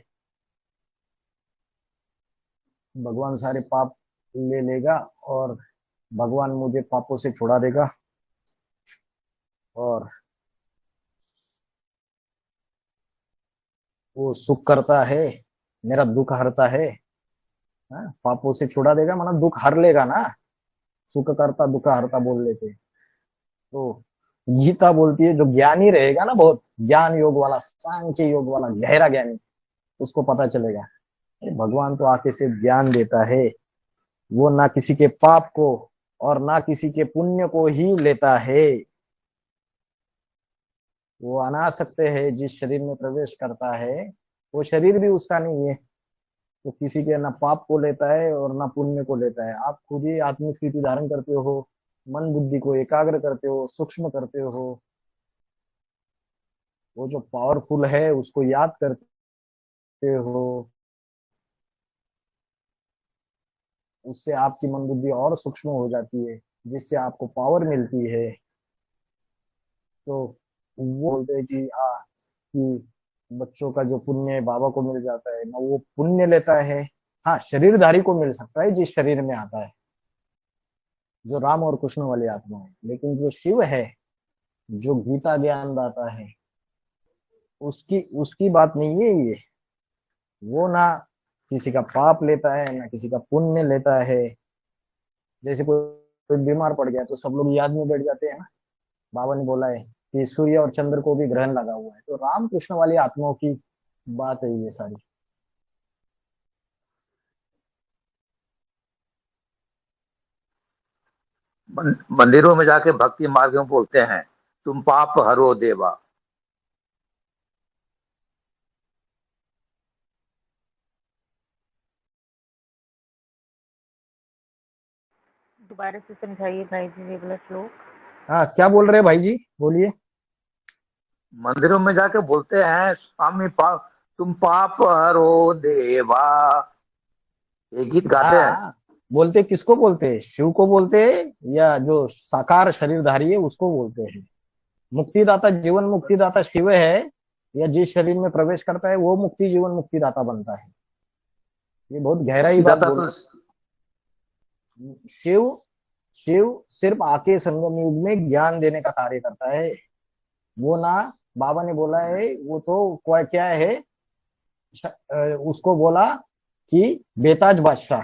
Speaker 1: भगवान सारे पाप ले लेगा और भगवान मुझे पापों से छुड़ा देगा, और वो सुख करता है, मेरा दुख हरता है। हाँ? पापों से छुड़ा देगा मतलब दुख हर लेगा ना, सुख करता दुख हरता बोल लेते। तो गीता बोलती है जो ज्ञानी रहेगा ना, बहुत ज्ञान योग वाला, सांख्य योग वाला गहरा ज्ञानी, उसको पता चलेगा भगवान तो आके से ज्ञान देता है, वो ना किसी के पाप को और ना किसी के पुण्य को ही लेता है। वो अनासक्त है, जिस शरीर में प्रवेश करता है वो शरीर भी उसका नहीं है। तो किसी के ना पाप को लेता है और ना पुण्य को लेता है। आप खुद ही आत्मिक स्थिति धारण करते हो, मन बुद्धि को एकाग्र करते हो, सूक्ष्म करते हो, वो जो पावरफुल है उसको याद करते हो, उससे आपकी मन बुद्धि और सूक्ष्म हो जाती है, जिससे आपको पावर मिलती है। तो वो बोलते हैं कि कि बच्चों का जो पुण्य है बाबा को मिल जाता है ना, वो पुण्य लेता है। हाँ, शरीरधारी को मिल सकता है जिस शरीर में आता है, जो राम और कृष्ण वाली आत्मा है। लेकिन जो शिव है, जो गीता ज्ञान दाता है, उसकी उसकी बात नहीं है ये। वो ना किसी का पाप लेता है ना किसी का पुण्य लेता है। जैसे कोई बीमार पड़ गया तो सब लोग याद में बैठ जाते हैं ना, बाबा ने बोला है कि सूर्य और चंद्र को भी ग्रहण लगा हुआ है। तो राम कृष्ण वाली आत्माओं की बात है ये सारी।
Speaker 2: मंदिरों में जाके भक्ति मार्ग में बोलते हैं तुम पाप हरो देवा।
Speaker 5: दोबारा से समझाइए भाई जी ये वाला श्लोक।
Speaker 1: हाँ, क्या बोल रहे हैं भाई जी, बोलिए।
Speaker 2: मंदिरों में जाके बोलते हैं स्वामी पाप, तुम पाप हरो देवा, ये गीत गाते हैं।
Speaker 1: हाँ, बोलते किसको बोलते हैं? शिव को बोलते हैं या जो साकार शरीरधारी है उसको बोलते हैं? मुक्तिदाता, जीवन मुक्तिदाता शिव है, या जिस शरीर में प्रवेश करता है वो मुक्ति जीवन मुक्तिदाता बनता है? ये बहुत गहराई बात
Speaker 2: मुक्तिदाता
Speaker 1: बोल
Speaker 2: तो
Speaker 1: रहे हैं। शिव शिव सिर्फ आके संगम युग में ज्ञान देने का कार्य करता है। वो ना बाबा ने बोला है वो तो क्या है, उसको बोला कि बेताज बादशाह,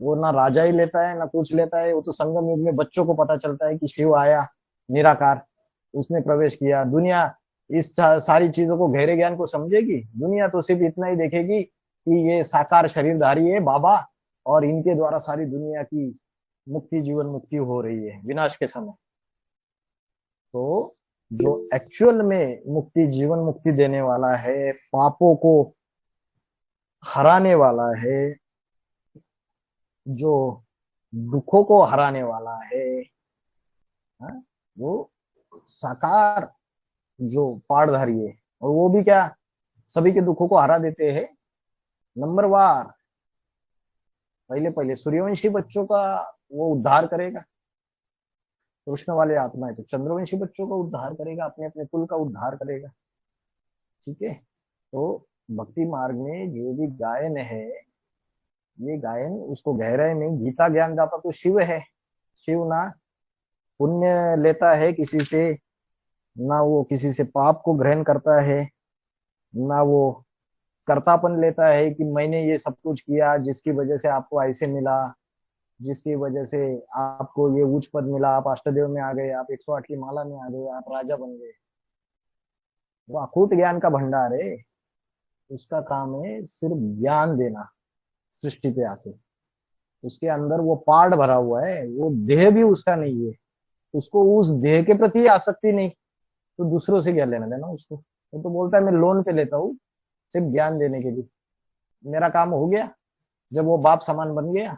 Speaker 1: वो ना राजा ही लेता है ना कुछ लेता है, वो तो संगम युग में बच्चों को पता चलता है कि शिव आया निराकार, उसने प्रवेश किया। दुनिया इस सारी चीजों को, गहरे ज्ञान को समझेगी? दुनिया तो सिर्फ इतना ही देखेगी कि ये साकार शरीरधारी है बाबा, और इनके द्वारा सारी दुनिया की मुक्ति, जीवन मुक्ति हो रही है विनाश के समय। तो जो एक्चुअल में मुक्ति, जीवन मुक्ति देने वाला है, पापों को हराने वाला है, जो दुखों को हराने वाला है, हाँ, वो साकार जो पाड़धारी है, और वो भी क्या, सभी के दुखों को हरा देते हैं नंबरवार। पहले पहले सूर्यवंशी बच्चों का वो उद्धार करेगा, कृष्ण वाले आत्मा है तो चंद्रवंशी बच्चों का उद्धार करेगा, अपने अपने कुल का उद्धार करेगा। ठीक है, तो भक्ति मार्ग में जो भी गायन है, ये गायन उसको गहराई में गीता ज्ञान दाता तो शिव है। शिव ना पुण्य लेता है किसी से, ना वो किसी से पाप को ग्रहण करता है, ना वो कर्तापन लेता है कि मैंने ये सब कुछ किया जिसकी वजह से आपको ऐसे मिला, जिसकी वजह से आपको ये उच्च पद मिला, आप अष्टदेव में आ गए, आप 108 की माला में आ गए, आप राजा बन गए। वो अकूट ज्ञान का भंडार है, उसका काम है सिर्फ ज्ञान देना सृष्टि पे आके। उसके अंदर वो पार्ट भरा हुआ है, वो देह भी उसका नहीं है, उसको उस देह के प्रति आसक्ति नहीं, तो दूसरों से क्या लेना देना उसको। वो तो बोलता है मैं लोन पे लेता हूँ सिर्फ ज्ञान देने के लिए, मेरा काम हो गया। जब वो बाप समान बन गया,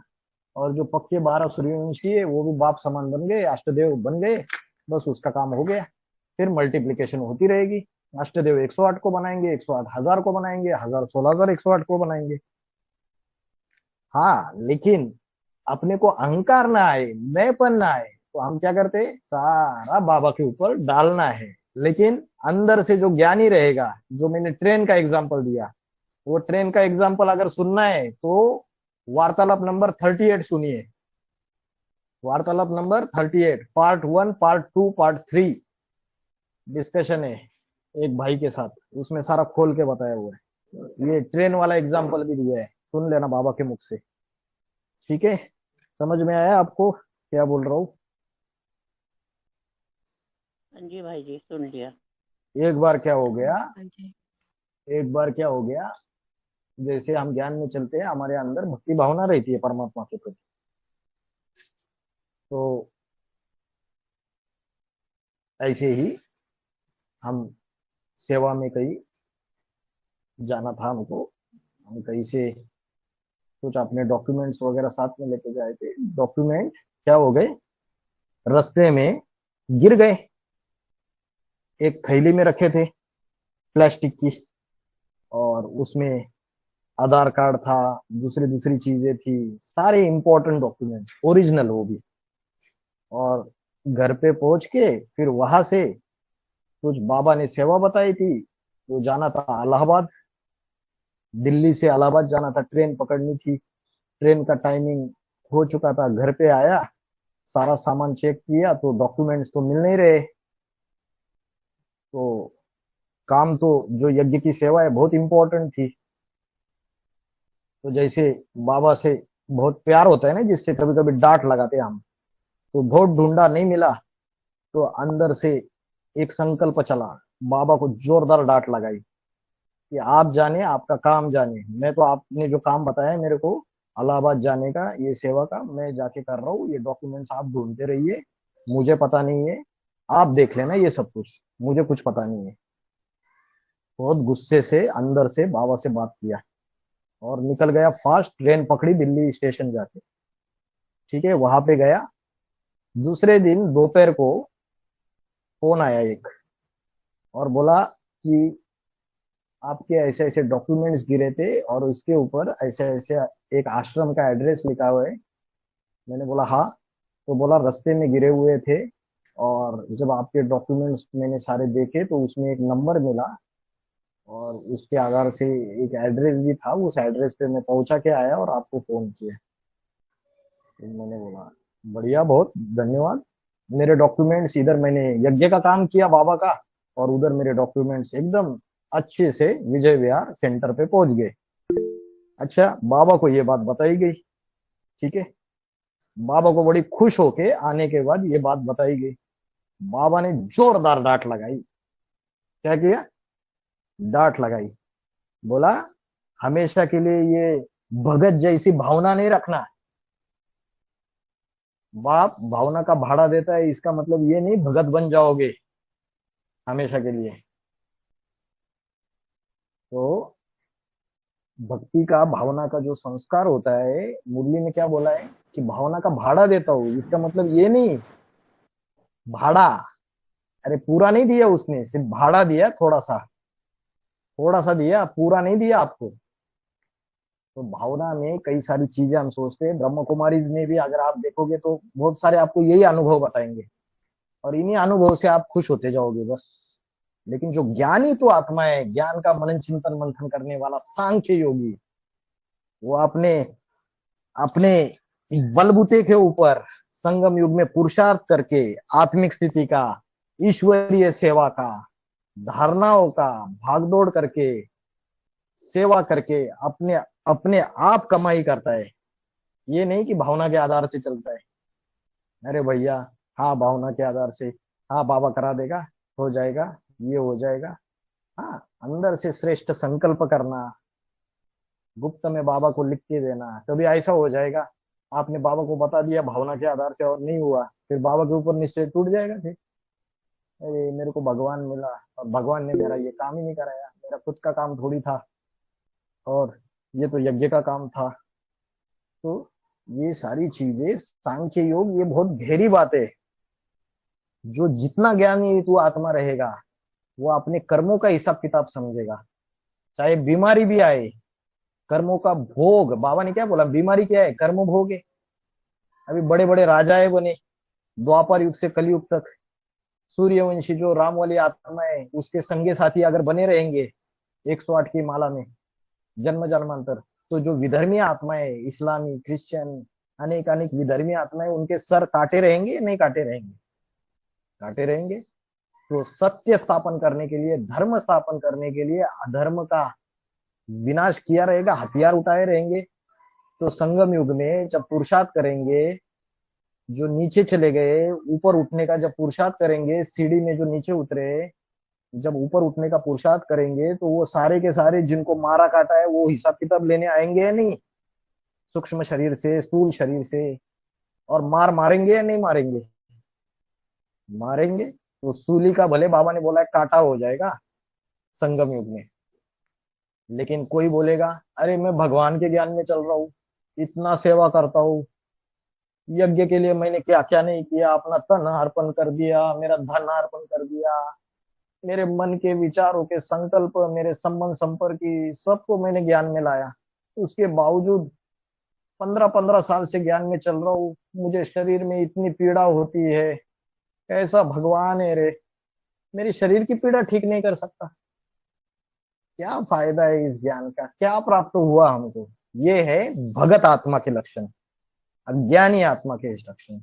Speaker 1: और जो पक्के 12 सूर्यवंशी है वो भी बाप समान बन गए, अष्टदेव बन गए, बस उसका काम हो गया। फिर मल्टीप्लीकेशन होती रहेगी, अष्टदेव 108 को बनाएंगे, 108 1000 को बनाएंगे, 1000 16000 108 को बनाएंगे। हाँ, लेकिन अपने को अहंकार ना आए, मैंपन ना आए, तो हम क्या करते, सारा बाबा के ऊपर डालना है। लेकिन अंदर से जो ज्ञानी रहेगा, जो मैंने ट्रेन का एग्जांपल दिया, वो ट्रेन का एग्जांपल अगर सुनना है तो वार्तालाप नंबर 38 सुनिए। वार्तालाप number 38, part 1, part 2, part 3 discussion है एक भाई के साथ, उसमें सारा खोल के बताया हुआ है। ये ट्रेन वाला एग्जांपल भी दिया है, सुन लेना बाबा के मुख से। ठीक है, समझ में आया आपको क्या बोल रहा हूँ?
Speaker 3: हाँ जी भाई जी, सुन लिया।
Speaker 1: एक बार क्या हो गया,
Speaker 4: हाँ जी।
Speaker 1: एक बार क्या हो गया, जैसे हम ज्ञान में चलते हैं, हमारे अंदर भक्ति भावना रहती है परमात्मा के प्रति, तो ऐसे ही हम सेवा में कहीं जाना था हमको, हम कहीं से कुछ अपने डॉक्यूमेंट्स वगैरह साथ में लेके गए थे। डॉक्यूमेंट क्या हो गए, रास्ते में गिर गए, एक थैली में रखे थे प्लास्टिक की, और उसमें आधार कार्ड था, दूसरी दूसरी चीजें थी, सारे इंपॉर्टेंट डॉक्यूमेंट्स ओरिजिनल वो भी। और घर पे पहुंच के फिर वहां से कुछ बाबा ने सेवा बताई थी, वो जाना था इलाहाबाद, दिल्ली से इलाहाबाद जाना था, ट्रेन पकड़नी थी, ट्रेन का टाइमिंग हो चुका था। घर पे आया, सारा सामान चेक किया तो डॉक्यूमेंट्स तो मिल नहीं रहे। तो काम तो, जो यज्ञ की सेवा है बहुत इंपॉर्टेंट थी, तो जैसे बाबा से बहुत प्यार होता है ना, जिससे कभी कभी डांट लगाते हैं हम, तो बहुत ढूंढा नहीं मिला, तो अंदर से एक संकल्प चला, बाबा को जोरदार डांट लगाई कि आप जाने, आपका काम जाने, मैं तो आपने जो काम बताया है मेरे को इलाहाबाद जाने का, ये सेवा का, मैं जाके कर रहा हूँ, ये डॉक्यूमेंट्स आप ढूंढते रहिए, मुझे पता नहीं है, आप देख लेना ये सब कुछ, मुझे कुछ पता नहीं है। बहुत गुस्से से अंदर से बाबा से बात किया और निकल गया फास्ट, ट्रेन पकड़ी दिल्ली स्टेशन जाके। ठीक है, वहां पे गया, दूसरे दिन दोपहर को फोन आया एक, और बोला कि आपके ऐसे ऐसे डॉक्यूमेंट्स गिरे थे और उसके ऊपर ऐसे ऐसे एक आश्रम का एड्रेस लिखा हुआ है। मैंने बोला हाँ, तो बोला रास्ते में गिरे हुए थे, और जब आपके डॉक्यूमेंट्स मैंने सारे देखे तो उसमें एक नंबर मिला, और उसके आधार से एक एड्रेस भी था, उस एड्रेस पे मैं पहुंचा के आया और आपको फोन किया। तो मैंने बोला बढ़िया, बहुत धन्यवाद, मेरे डॉक्यूमेंट्स इधर, मैंने यज्ञ का काम किया बाबा का, और उधर मेरे डॉक्यूमेंट्स एकदम अच्छे से विजय विहार सेंटर पे पहुंच गए। अच्छा, बाबा को ये बात बताई गई, ठीक है। बाबा को बड़ी खुश होके आने के बाद ये बात बताई गई। बाबा ने जोरदार डांट लगाई। क्या किया? डांट लगाई। बोला हमेशा के लिए ये भगत जैसी भावना नहीं रखना। बाप भावना का भाड़ा देता है, इसका मतलब ये नहीं भगत बन जाओगे हमेशा के लिए। तो भक्ति का, भावना का जो संस्कार होता है, मुरली ने क्या बोला है कि भावना का भाड़ा देता हूं, इसका मतलब ये नहीं भाड़ा, अरे पूरा नहीं दिया उसने, सिर्फ भाड़ा दिया, थोड़ा सा दिया, पूरा नहीं दिया आपको। तो भावना में कई सारी चीजें हम सोचते हैं। ब्रह्म कुमारीज में भी अगर आप देखोगे तो बहुत सारे आपको यही अनुभव बताएंगे, और इन्हीं अनुभव से आप खुश होते जाओगे बस। लेकिन जो ज्ञानी तो आत्मा है, ज्ञान का मनन चिंतन मंथन करने वाला सांख्य योगी, वो अपने अपने बलबूते के ऊपर संगम युग में पुरुषार्थ करके आत्मिक स्थिति का, ईश्वरीय सेवा का, धारणाओं का भागदौड़ करके, सेवा करके अपने अपने आप कमाई करता है। ये नहीं कि भावना के आधार से चलता है। अरे भैया, हाँ भावना के आधार से, हाँ बाबा करा देगा, हो जाएगा, ये हो जाएगा। हाँ, अंदर से श्रेष्ठ संकल्प करना, गुप्त में बाबा को लिख के देना, कभी ऐसा हो जाएगा आपने बाबा को बता दिया भावना के आधार से और नहीं हुआ, फिर बाबा के ऊपर निश्चय टूट जाएगा। फिर अरे मेरे को भगवान मिला और भगवान ने मेरा ये काम ही नहीं कराया, मेरा खुद का काम थोड़ी था, और ये तो यज्ञ का काम था। तो ये सारी चीजें, सांख्य योग ये बहुत गहरी बात है। जो जितना ज्ञानी तू आत्मा रहेगा, वो अपने कर्मों का हिसाब किताब समझेगा। चाहे बीमारी भी आए, कर्मों का भोग, बाबा ने क्या बोला, बीमारी क्या है, कर्म भोग है। अभी बड़े बड़े राजाएं बने द्वापर युग से कलयुग तक, सूर्यवंशी जो राम वाली आत्मा है, उसके संगे साथी अगर बने रहेंगे 108 की माला में जन्म जन्मांतर, तो जो विधर्मी आत्माएं, इस्लामी, क्रिश्चियन, अनेक अनेक विधर्मी आत्माएं, उनके सर काटे रहेंगे, नहीं काटे रहेंगे? काटे रहेंगे। तो सत्य स्थापन करने के लिए, धर्म स्थापन करने के लिए अधर्म का विनाश किया रहेगा, हथियार उठाए रहेंगे। तो संगम युग में जब पुरुषार्थ करेंगे, जो नीचे चले गए ऊपर उठने का जब पुरुषार्थ करेंगे, सीढ़ी में जो नीचे उतरे जब ऊपर उठने का पुरुषार्थ करेंगे, तो वो सारे के सारे जिनको मारा काटा है वो हिसाब किताब लेने आएंगे या नहीं, सूक्ष्म शरीर से, स्थूल शरीर से, और मारेंगे या नहीं मारेंगे? मारेंगे। तो स्थूली का भले बाबा ने बोला है काटा हो जाएगा संगम युग में, लेकिन कोई बोलेगा अरे मैं भगवान के ज्ञान में चल रहा हूँ, इतना सेवा करता हूँ, यज्ञ के लिए मैंने क्या क्या नहीं किया, अपना तन अर्पण कर दिया, मेरा धन अर्पण कर दिया, मेरे मन के विचारों के संकल्प, मेरे संबंध संपर्क की सबको मैंने ज्ञान में लाया, उसके बावजूद 15-15 साल से ज्ञान में चल रहा हूँ, मुझे शरीर में इतनी पीड़ा होती है, कैसा भगवान है रे, मेरी शरीर की पीड़ा ठीक नहीं कर सकता? क्या फायदा है इस ज्ञान का, क्या प्राप्त हुआ हमको? ये है भगत आत्मा के लक्षण, अज्ञानी आत्मा के लक्षण।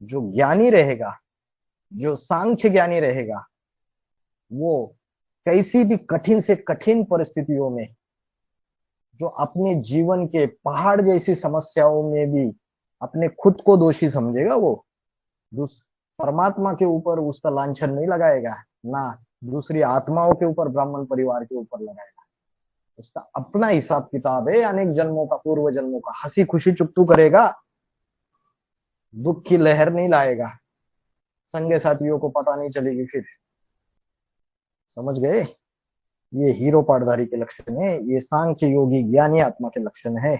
Speaker 1: जो ज्ञानी रहेगा, जो सांख्य ज्ञानी रहेगा, वो कैसी भी कठिन से कठिन परिस्थितियों में, जो अपने जीवन के पहाड़ जैसी समस्याओं में भी अपने खुद को दोषी समझेगा, वो परमात्मा के ऊपर उसका लांछन नहीं लगाएगा, ना दूसरी आत्माओं के ऊपर, ब्राह्मण परिवार के ऊपर लगाएगा। उसका अपना हिसाब किताब है, अनेक जन्मों का, पूर्व जन्मों का। हंसी खुशी चुपतू करेगा, दुख की लहर नहीं लाएगा, संगे साथियों को पता नहीं चलेगी। फिर समझ गए? ये हीरो पाटधारी के लक्षण है, ये सांख्य योगी ज्ञानी आत्मा के लक्षण है।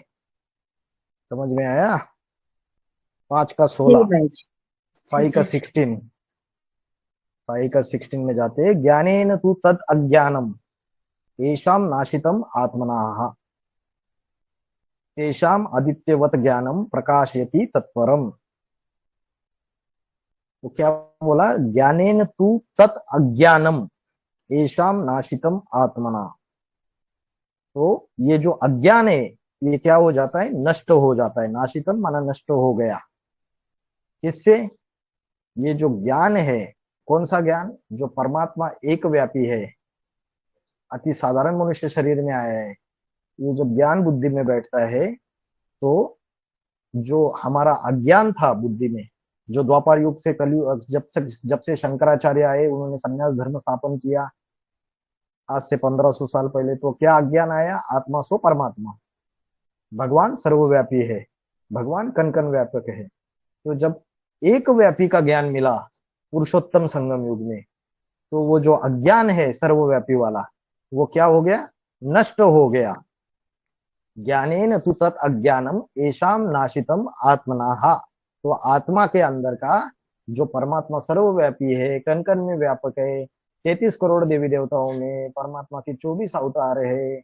Speaker 1: समझ में आया? 5 का 16, 5 का 16, 5 का 16 में जाते, ज्ञानेन तु तत् अज्ञानम तेषां नाशितम आत्मनाः तेषां आदित्यवत ज्ञानम प्रकाशयति तत्परम। तो क्या बोला? ज्ञानेन तु तत् अज्ञानम तेषां नाशितम आत्मना। तो ये जो अज्ञान है, ये क्या हो जाता है? नष्ट हो जाता है। नाशितम माना नष्ट हो गया। किससे? ये जो ज्ञान है, कौन सा ज्ञान? जो परमात्मा एक व्यापी है, अति साधारण मनुष्य शरीर में आया है, ये जब ज्ञान बुद्धि में बैठता है तो जो हमारा अज्ञान था बुद्धि में, जो द्वापर युग से कलयुग, जब से शंकराचार्य आए, उन्होंने संन्यास धर्म स्थापन किया आज से 1500 साल पहले, तो क्या अज्ञान आया? आत्मा सो परमात्मा, भगवान सर्वव्यापी है, भगवान कण कण व्यापक है। तो जब एक व्यापी का ज्ञान मिला पुरुषोत्तम संगम युग में, तो वो जो अज्ञान है सर्वव्यापी वाला, वो क्या हो गया? नष्ट हो गया। ज्ञानेन तु तत् अज्ञानम येषाम नाशितम आत्मनाहा। तो आत्मा के अंदर का जो परमात्मा सर्वव्यापी है, कण कण में व्यापक है, 33 करोड़ देवी देवताओं में परमात्मा के 24 अवतार है,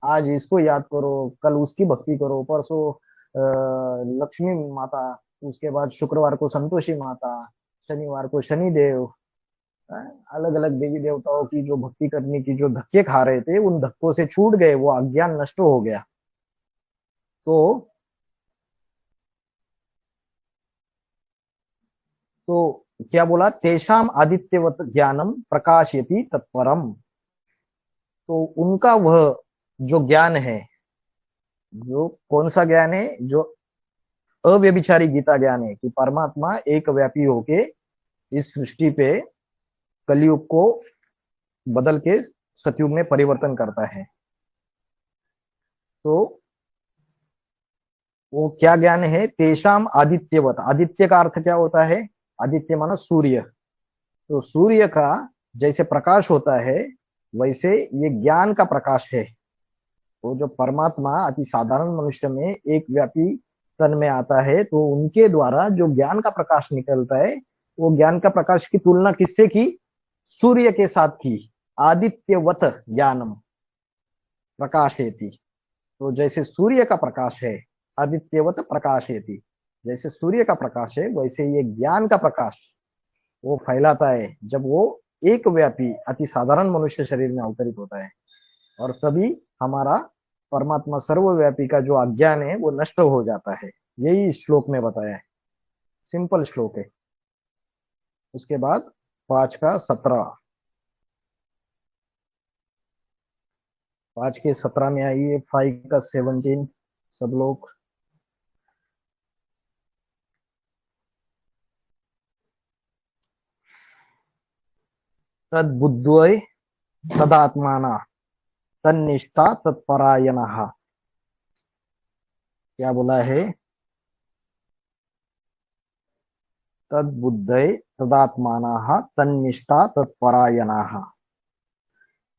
Speaker 1: आज इसको याद करो, कल उसकी भक्ति करो, परसों लक्ष्मी माता, उसके बाद शुक्रवार को संतोषी माता, शनिवार को शनिदेव, अलग अलग देवी देवताओं की जो भक्ति करने की जो धक्के खा रहे थे, उन धक्कों से छूट गए, वो अज्ञान नष्ट हो गया। तो क्या बोला? तेषाम आदित्यवत ज्ञानम प्रकाशयति तत्परम। तो उनका वह जो ज्ञान है, जो कौन सा ज्ञान है? जो अव्यभिचारी गीता ज्ञान है कि परमात्मा एक व्यापी होके इस सृष्टि पे कलयुग को बदल के सतयुग में परिवर्तन करता है। तो वो क्या ज्ञान है? तेषाम आदित्यवत। आदित्य का अर्थ क्या होता है? आदित्य माना सूर्य। तो सूर्य का जैसे प्रकाश होता है, वैसे ये ज्ञान का प्रकाश है। वो जो परमात्मा अति साधारण मनुष्य में एक व्यापी तन में आता है, तो उनके द्वारा जो ज्ञान का प्रकाश निकलता है, वो ज्ञान का प्रकाश की तुलना किससे की? सूर्य के साथ की। आदित्यवत ज्ञानम प्रकाशयति। तो जैसे सूर्य का प्रकाश है, आदित्यवत प्रकाशयति, जैसे सूर्य का प्रकाश है, वैसे ये ज्ञान का प्रकाश वो फैलाता है जब वो एक व्यापी अति साधारण मनुष्य शरीर में अवतरित होता है। और तभी हमारा परमात्मा सर्वव्यापी का जो अज्ञान है वो नष्ट हो जाता है। यही इस श्लोक में बताया है, सिंपल श्लोक है। उसके बाद 5 का 17, 5 के 17 में आइए, 5 का 17 सब लोग। तद बुद्ध्वै तदात्माना तन्निष्ठा तत्परायणः। क्या बोला है? तद बुद्धै तदात्मानः तन्निष्ठा तत्परायणः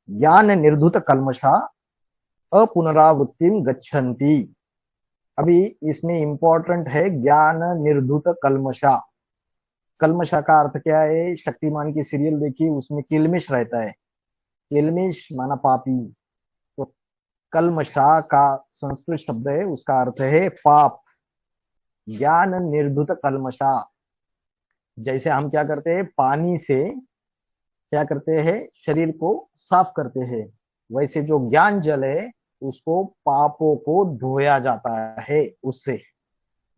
Speaker 1: ज्ञान निर्धुत कल्मषा अपुनरावृत्तिम गच्छन्ति। अभी इसमें इंपॉर्टेंट है ज्ञान निर्धुत कल्मषा। कल्मषा का अर्थ क्या है? शक्तिमान की सीरियल देखी, उसमें किलमिश रहता है, किलमिश माना पापी। तो कल्मषा का संस्कृत शब्द है, उसका अर्थ है पाप। ज्ञान निर्धुत कल्मषा। जैसे हम क्या करते हैं, पानी से क्या करते हैं? शरीर को साफ करते हैं, वैसे जो ज्ञान जल है उसको पापों को धोया जाता है। उससे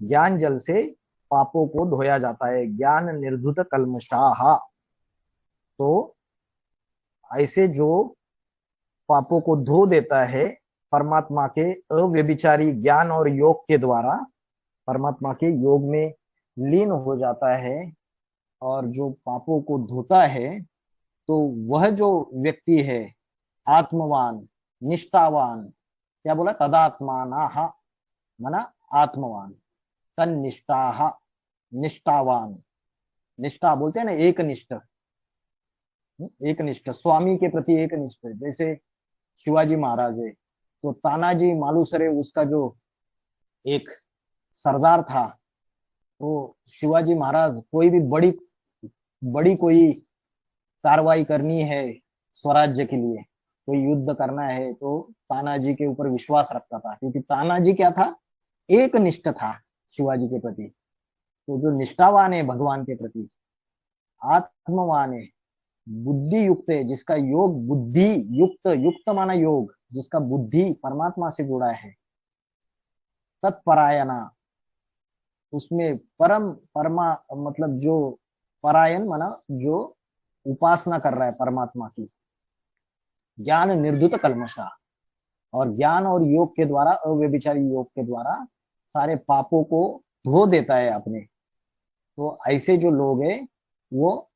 Speaker 1: ज्ञान जल से पापों को धोया जाता है। ज्ञान निर्धुत कल्मषाः। तो ऐसे जो पापों को धो देता है परमात्मा के अव्यभिचारी ज्ञान और योग के द्वारा, परमात्मा के योग में लीन हो जाता है और जो पापों को धोता है, तो वह जो व्यक्ति है आत्मवान, निष्ठावान, क्या बोला? तदात्मानाः माना आत्मवान, तन्निष्ठाः निष्ठावान। निष्ठा बोलते हैं ना, एक निष्ठ, एक निष्ठ, स्वामी के प्रति एक निष्ठ। जैसे शिवाजी महाराज है, तो तानाजी मालुसरे उसका जो एक सरदार था, वो शिवाजी महाराज कोई भी बड़ी बड़ी कोई कार्रवाई करनी है स्वराज्य के लिए, कोई युद्ध करना है, तो तानाजी के ऊपर विश्वास रखता था, क्योंकि तानाजी क्या था? एक निष्ठ था शिवाजी के प्रति। तो जो निष्ठावान है भगवान के प्रति, आत्मवान है, बुद्धि युक्त है, जिसका योग बुद्धि युक्त, युक्त माना योग, जिसका बुद्धि परमात्मा से जुड़ा है, तत्परायणा, उसमें परम परमा मतलब जो परायण माना जो उपासना कर रहा है परमात्मा की, ज्ञान निर्धुत कल्मषा, और ज्ञान और योग के द्वारा, अव्यभिचारी योग के द्वारा सारे पापों को धो देता है अपने। तो ऐसे जो लोग हैं वो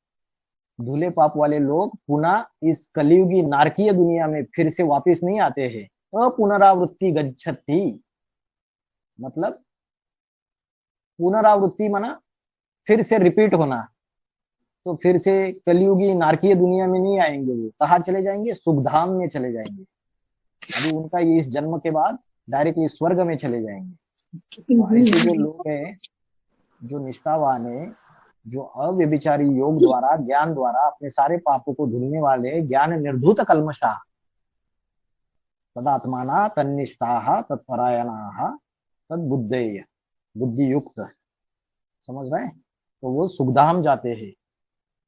Speaker 1: धुले पाप वाले लोग पुनः इस कलियुगी नारकीय दुनिया में फिर से वापस नहीं आते हैं। अपुनरावृत्ति गच्छति, मतलब पुनरावृत्ति माना फिर से रिपीट होना। तो फिर से कलियुगी नारकीय दुनिया में नहीं आएंगे, वो कहाँ चले जाएंगे? सुखधाम में चले जाएंगे। अभी उनका ये इस जन्म के बाद डायरेक्टली स्वर्ग में चले जाएंगे। तो ऐसे जो लोग हैं, जो निष्ठावान है, जो अव्यभिचारी योग द्वारा, ज्ञान द्वारा अपने सारे पापों को धुलने वाले, ज्ञान निर्धूत कल्मषा, तदात्माना तन्निष्ठा तत्परायणा तद्बुद्धेय, बुद्धि युक्त, समझ रहे हैं? तो वो सुखधाम जाते हैं।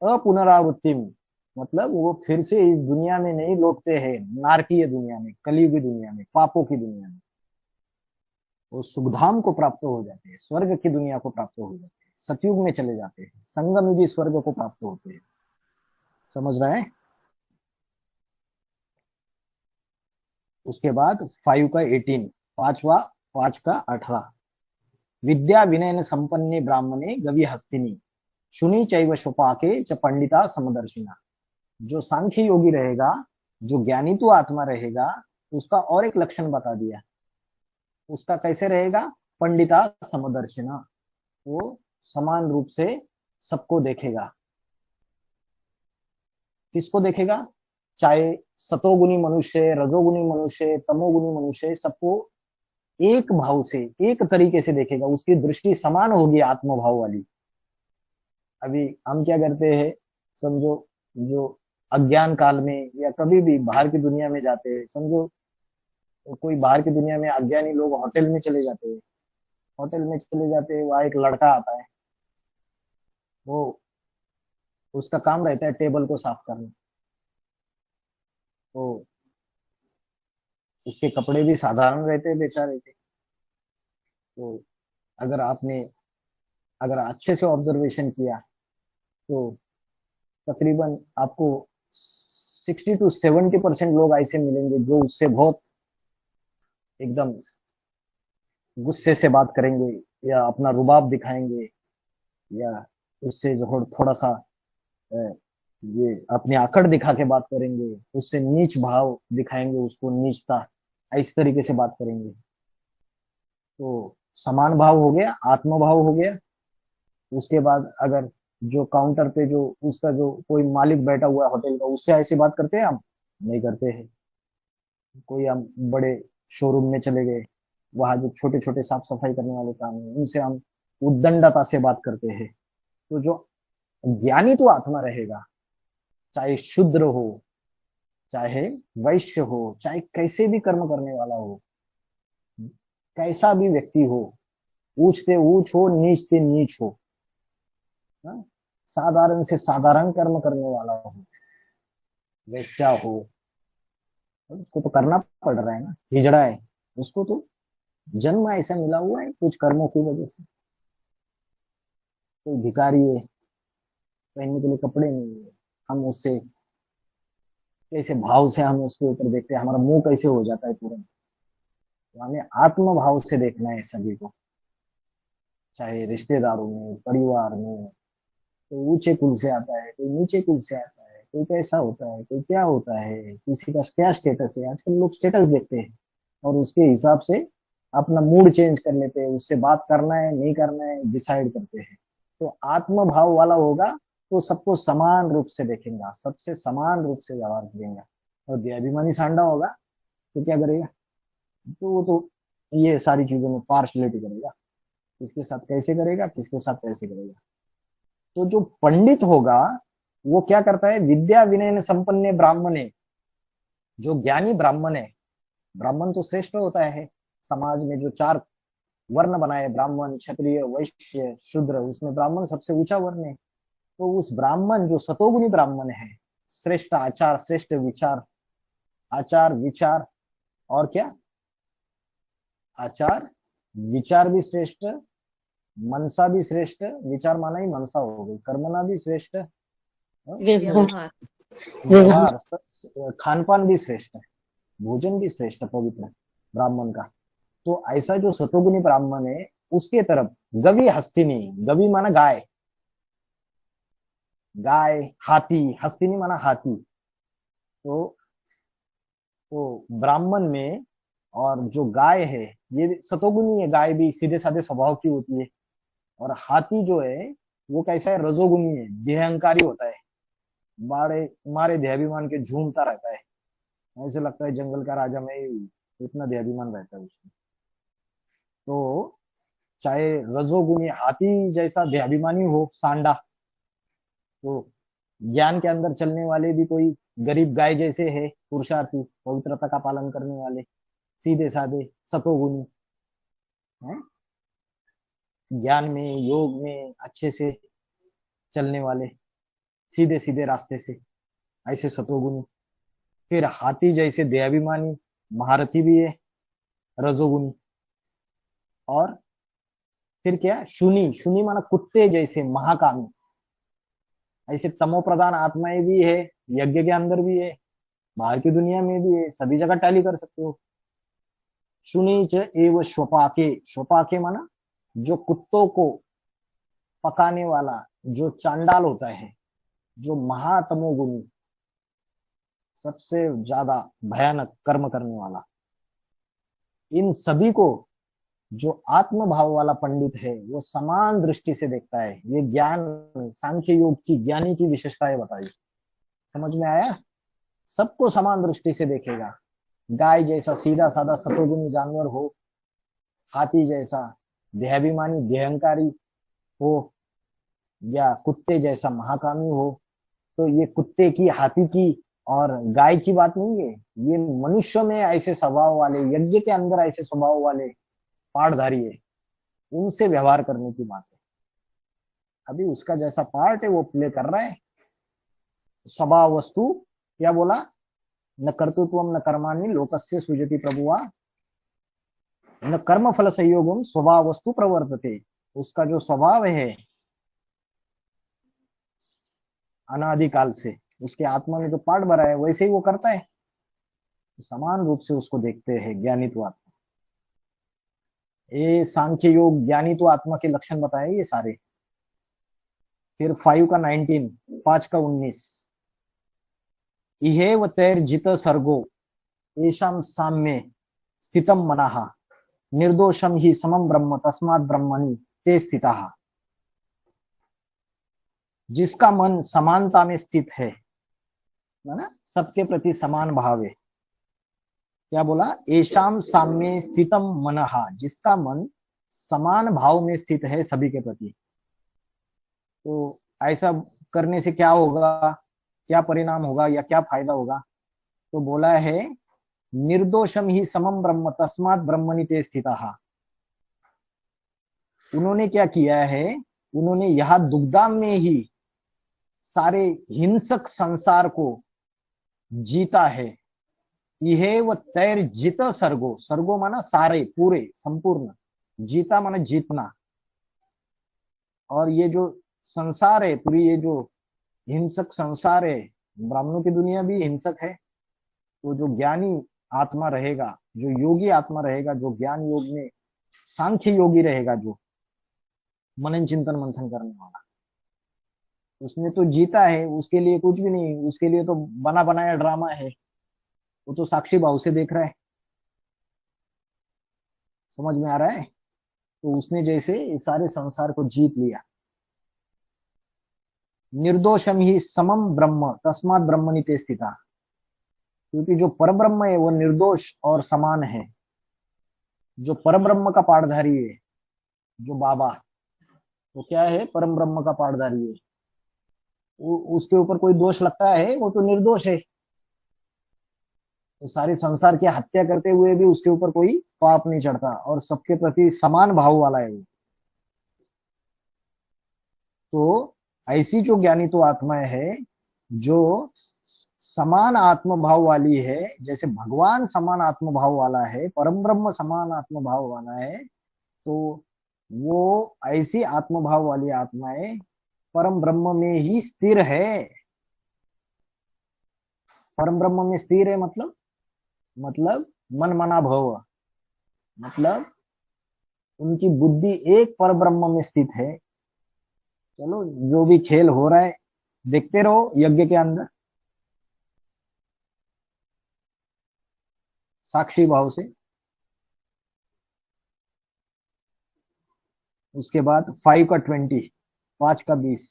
Speaker 1: अपुनरावृत्ति मतलब वो फिर से इस दुनिया में नहीं लौटते हैं, नारकीय दुनिया में, कलियुगी दुनिया में, पापों की दुनिया में। वो सुखधाम को प्राप्त हो जाते हैं, स्वर्ग की दुनिया को प्राप्त हो जाते हैं, सतयुग में चले जाते हैं, संगम युगी स्वर्ग को प्राप्त होते हैं। समझ रहे हैं? उसके बाद 5 का 18, पांचवा 5 का 18, विद्या विनयन संपन्ने ब्राह्मणे गवि हस्तिनी शुनि चैव स्वपाके च पंडिता समदर्शिना। जो सांख्य योगी रहेगा, जो ज्ञानी तो आत्मा रहेगा, उसका और एक लक्षण बता दिया। उसका कैसे रहेगा? पंडिता समदर्शिना, वो समान रूप से सबको देखेगा। किसको देखेगा? चाहे सतोगुनी मनुष्य, रजोगुनी मनुष्य, तमोगुनी मनुष्य, सबको एक भाव से, एक तरीके से देखेगा। उसकी दृष्टि समान होगी, आत्मभाव वाली। अभी हम क्या करते हैं, समझो, जो अज्ञान काल में या कभी भी बाहर की दुनिया में जाते हैं, समझो कोई बाहर की दुनिया में अज्ञानी लोग होटल में चले जाते हैं, होटल में चले जाते हैं, वहां एक लड़का आता है, वो उसका काम रहता है टेबल को साफ करना। तो उसके कपड़े भी साधारण रहते हैं बेचारे के। तो अगर आपने अगर अच्छे से ऑब्जर्वेशन किया तो तकरीबन आपको 60 to 70% लोग ऐसे मिलेंगे जो उससे बहुत एकदम गुस्से से बात करेंगे, या अपना रुबाब दिखाएंगे, या उससे जो थोड़ा सा ये अपनी आकड़ दिखा के बात करेंगे, उससे नीच भाव दिखाएंगे, उसको नीचता, इस तरीके से बात करेंगे। तो समान भाव हो गया, आत्म भाव हो गया। उसके बाद अगर जो काउंटर पे जो उसका जो कोई मालिक बैठा हुआ है होटल का, उससे ऐसी बात करते हैं हम? नहीं करते हैं। कोई हम बड़े शोरूम में चले गए, वहां जो छोटे छोटे साफ सफाई करने वाले काम है, उनसे हम उद्दंडता से बात करते हैं। तो जो ज्ञानी तो आत्मा रहेगा, चाहे शूद्र हो, चाहे वैश्य हो, चाहे कैसे भी कर्म करने वाला हो, कैसा भी व्यक्ति हो, ऊंच से ऊंच हो, नीच से नीच हो, हाँ? साधारण से साधारण कर्म करने वाला हो, वैश्या हो, उसको तो करना पड़ रहा है ना, हिजड़ा है, उसको तो जन्म ऐसा मिला हुआ है कुछ कर्मों की वजह से। कोई भिखारी है, पहनने के लिए कपड़े नहीं है, हम उससे कैसे भाव से हम उसके ऊपर देखते हैं, हमारा मुंह कैसे हो जाता है तुरंत। तो हमें आत्म भाव से देखना है सभी को, चाहे रिश्तेदारों में, परिवार में। कोई ऊंचे कुल से आता है, कोई नीचे कुल से आता है, कोई कैसा होता है, कोई क्या होता है, किसी का क्या स्टेटस है। आजकल लोग स्टेटस देखते हैं और उसके हिसाब से अपना मूड चेंज कर लेते हैं, उससे बात करना है नहीं करना है डिसाइड करते हैं। तो आत्म भाव वाला होगा तो सबको समान रूप से देखेगा, सबसे समान रूप से व्यवहार करेगा। और देहाभिमानी सांडा होगा तो क्या करेगा? तो वो तो ये सारी चीजों में पार्शलिटी करेगा, किसके साथ कैसे करेगा, किसके साथ कैसे करेगा। तो जो पंडित होगा वो क्या करता है? विद्या विनय संपन्न ब्राह्मण, जो ज्ञानी ब्राह्मण है, ब्राह्मण तो श्रेष्ठ होता है समाज में, जो 4 वर्ण बनाए, ब्राह्मण, क्षत्रिय, वैश्य, शूद्र, उसमें ब्राह्मण सबसे ऊंचा वर्ण है। तो उस ब्राह्मण जो सतोगुणी ब्राह्मण है, श्रेष्ठ आचार, श्रेष्ठ विचार, आचार विचार और क्या, आचार विचार भी श्रेष्ठ, मनसा भी श्रेष्ठ, विचार माना ही मनसा हो गई, कर्मना भी श्रेष्ठ,
Speaker 3: व्यवहार
Speaker 1: व्यवहार, खान पान भी श्रेष्ठ है, भोजन भी श्रेष्ठ पवित्र ब्राह्मण का। तो ऐसा जो सतोगुनी ब्राह्मण है उसके तरफ गवि हस्तिनी, गवि माना गाय, गाय हाथी, हस्तिनी माना हाथी। तो ब्राह्मण में और जो गाय है ये सतोगुनी है, गाय भी सीधे साधे स्वभाव की होती है। और हाथी जो है वो कैसा है, रजोगुनी है, देहंकारी होता है, मारे मारे देहाभिमान के झूमता रहता है, ऐसे लगता है जंगल का राजा मैं ही हूँ, इतना देहाभिमान रहता है उसमें। तो चाहे रजोगुनी हाथी जैसा देहाभिमानी हो सांडा, तो ज्ञान के अंदर चलने वाले भी कोई गरीब गाय जैसे है, पुरुषार्थी, पवित्रता का पालन करने वाले, सीधे साधे सतोगुनी है, ज्ञान में योग में अच्छे से चलने वाले, सीधे सीधे रास्ते से, ऐसे सतोगुनी। फिर हाथी जैसे देहाभिमानी महारथी भी है, रजोगुनी। और फिर क्या, शुनी, शुनी माना कुत्ते जैसे महाकामी, ऐसे तमो प्रधान आत्माएं भी है, यज्ञ के अंदर भी है, बाहर की दुनिया में भी है, सभी जगह टैली कर सकते हो। शुनी च एव श्वपाके, श्वपाके माना जो कुत्तों को पकाने वाला, जो चांडाल होता है, जो महातमोगुणी, सबसे ज्यादा भयानक कर्म करने वाला, इन सभी को जो आत्म भाव वाला पंडित है वो समान दृष्टि से देखता है। ये ज्ञान सांख्य योग की, ज्ञानी की विशेषताएं बताई, समझ में आया? सबको समान दृष्टि से देखेगा। गाय जैसा सीधा साधा सतोगुनी जानवर हो, हाथी जैसा देहाभिमानी देहंकारी हो, या कुत्ते जैसा महाकामी हो। तो ये कुत्ते की, हाथी की और गाय की बात नहीं है, ये मनुष्य में ऐसे स्वभाव वाले, यज्ञ के अंदर ऐसे स्वभाव वाले पाठधारी है, उनसे व्यवहार करने की बात है। अभी उसका जैसा पार्ट है वो प्ले कर रहा है। स्वभाव वस्तु क्या बोला, न कर्तृत्वम न कर्माणि लोकस्य सृजति प्रभुआ, न कर्म फल संयोगम स्वभाव वस्तु प्रवर्तते। उसका जो स्वभाव है अनादिकाल से, उसके आत्मा में जो पार्ट भरा है वैसे ही वो करता है, समान रूप से उसको देखते हैं ज्ञानित्व आत्मा। ये सांख्य योग ज्ञानित्व आत्मा के लक्षण बताए ये सारे। फिर 5 का 19, 5 का 19, इहेव तैर्जित सर्गो येषां साम्ये स्थितम मनः निर्दोषम ही समम ब्रह्म तस्मात् ब्रह्मणि ते स्थितः। जिसका मन समानता में स्थित है ना, सबके प्रति समान भाव है। क्या बोला, येषां साम्ये स्थितम मनः, जिसका मन समान भाव में स्थित है सभी के प्रति। तो ऐसा करने से क्या होगा, क्या परिणाम होगा या क्या फायदा होगा? तो बोला है निर्दोषम ही समम ब्रह्म तस्मात् ब्रह्मणि ते स्थितः। उन्होंने क्या किया है, उन्होंने यह दुग्धाम में ही सारे हिंसक संसार को जीता है। यह व तैर्जित सर्गो, सर्गो माना सारे, पूरे, संपूर्ण, जीता माना जीतना। और ये जो संसार है पूरी, ये जो हिंसक संसार है, ब्राह्मणों की दुनिया भी हिंसक है। तो जो ज्ञानी आत्मा रहेगा, जो योगी आत्मा रहेगा, जो ज्ञान योग में सांख्य योगी रहेगा, जो मनन चिंतन मंथन करने वाला, उसने तो जीता है, उसके लिए कुछ भी नहीं, उसके लिए तो बना बनाया ड्रामा है, वो तो साक्षी भाव से देख रहा है। समझ में आ रहा है? तो उसने जैसे इस सारे संसार को जीत लिया। निर्दोषम ही समम ब्रह्म तस्मात् ब्रह्मणि ते स्थिता, क्योंकि जो परब्रह्म है वो निर्दोष और समान है। जो परब्रह्म का पाठधारी है, जो बाबा, वो क्या है, परम ब्रह्म का पाठधारी है। उसके ऊपर कोई दोष लगता है वो तो निर्दोष है। तो सारे संसार की हत्या करते हुए भी उसके ऊपर कोई पाप नहीं चढ़ता, और सबके प्रति समान भाव वाला है वो। तो ऐसी जो ज्ञानी तो आत्माएं है जो समान आत्म भाव वाली है, जैसे भगवान समान आत्म भाव वाला है, परम ब्रह्म समान आत्म भाव वाला है, तो वो ऐसी आत्म भाव वाली आत्माएं परम ब्रह्म में ही स्थिर है। परम ब्रह्म में स्थिर है मतलब मन मना भव, मतलब उनकी बुद्धि एक पर ब्रह्म में स्थित है। चलो जो भी खेल हो रहा है देखते रहो यज्ञ के अंदर साक्षी भाव से। उसके बाद 5 का 20, 5 का 20।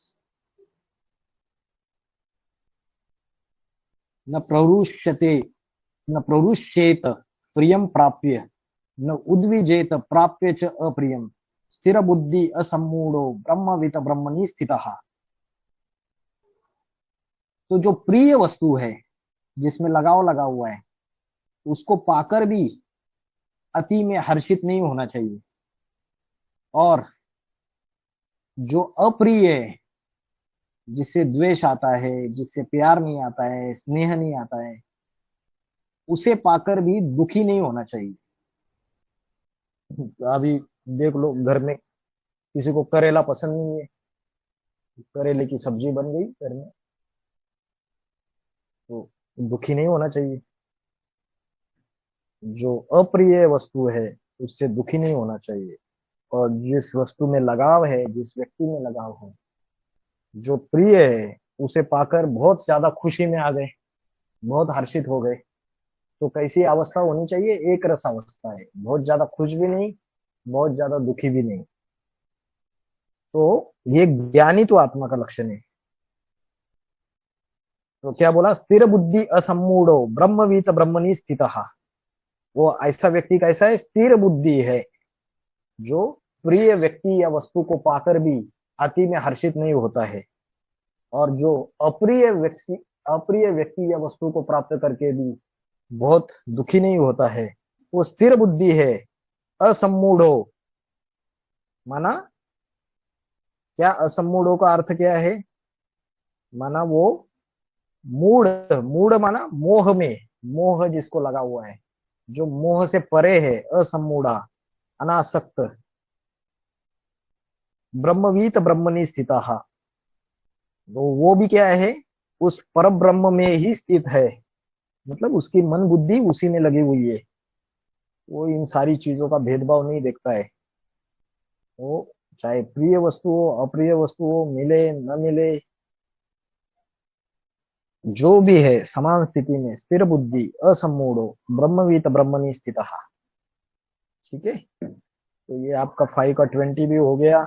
Speaker 1: न प्ररुष्यते न प्ररुष्येत प्रियम प्राप्य, न उद्विजेत प्राप्य च अप्रियम, स्थिर बुद्धि असम्मूढ़ो ब्रह्मवित ब्रह्मणि स्थितः। तो जो प्रिय वस्तु है जिसमें लगाव लगा हुआ है उसको पाकर भी अति में हर्षित नहीं होना चाहिए, और जो अप्रिय है जिससे द्वेष आता है, जिससे प्यार नहीं आता है, स्नेह नहीं आता है, उसे पाकर भी दुखी नहीं होना चाहिए। अभी देख लो घर में किसी को करेला पसंद नहीं है, करेले की सब्जी बन गई घर में तो दुखी नहीं होना चाहिए। जो अप्रिय वस्तु है उससे दुखी नहीं होना चाहिए, और जिस वस्तु में लगाव है, जिस व्यक्ति में लगाव है, जो प्रिय है, उसे पाकर बहुत ज्यादा खुशी में आ गए, बहुत हर्षित हो गए। तो कैसी अवस्था होनी चाहिए? एक रस अवस्था है, बहुत ज्यादा खुश भी नहीं, बहुत ज्यादा दुखी भी नहीं। तो ये ज्ञानी तो आत्मा का लक्षण है। तो क्या बोला? स्थिर बुद्धि असम्मूढ़ो ब्रह्मवीत ब्रह्मणि स्थितः। वो ऐसा व्यक्ति कैसा है? स्थिर बुद्धि है, जो प्रिय व्यक्ति या वस्तु को पाकर भी अति में हर्षित नहीं होता है, और जो अप्रिय व्यक्ति या वस्तु को प्राप्त करके भी बहुत दुखी नहीं होता है, वो स्थिर बुद्धि है। असम्मूढ़ो माना क्या? असम्मूढ़ो का अर्थ क्या है? माना वो मूढ़, मूढ़ माना मोह में, मोह जिसको लगा हुआ है, जो मोह से परे है, असम्मूढ़ा अनासक्त, ब्रह्मवीत ब्रह्मणि स्थितः। तो वो भी क्या है? उस पर ब्रह्म में ही स्थित है, मतलब उसकी मन बुद्धि उसी में लगी हुई है। वो इन सारी चीजों का भेदभाव नहीं देखता है। वो चाहे प्रिय वस्तु हो, अप्रिय वस्तु हो, मिले न मिले, जो भी है समान स्थिति में स्थिर बुद्धि असम्मूढ़ो ब्रह्मवीत ब्रह्मणि स्थितः। ठीक है, तो ये आपका 5 का 20 भी हो गया।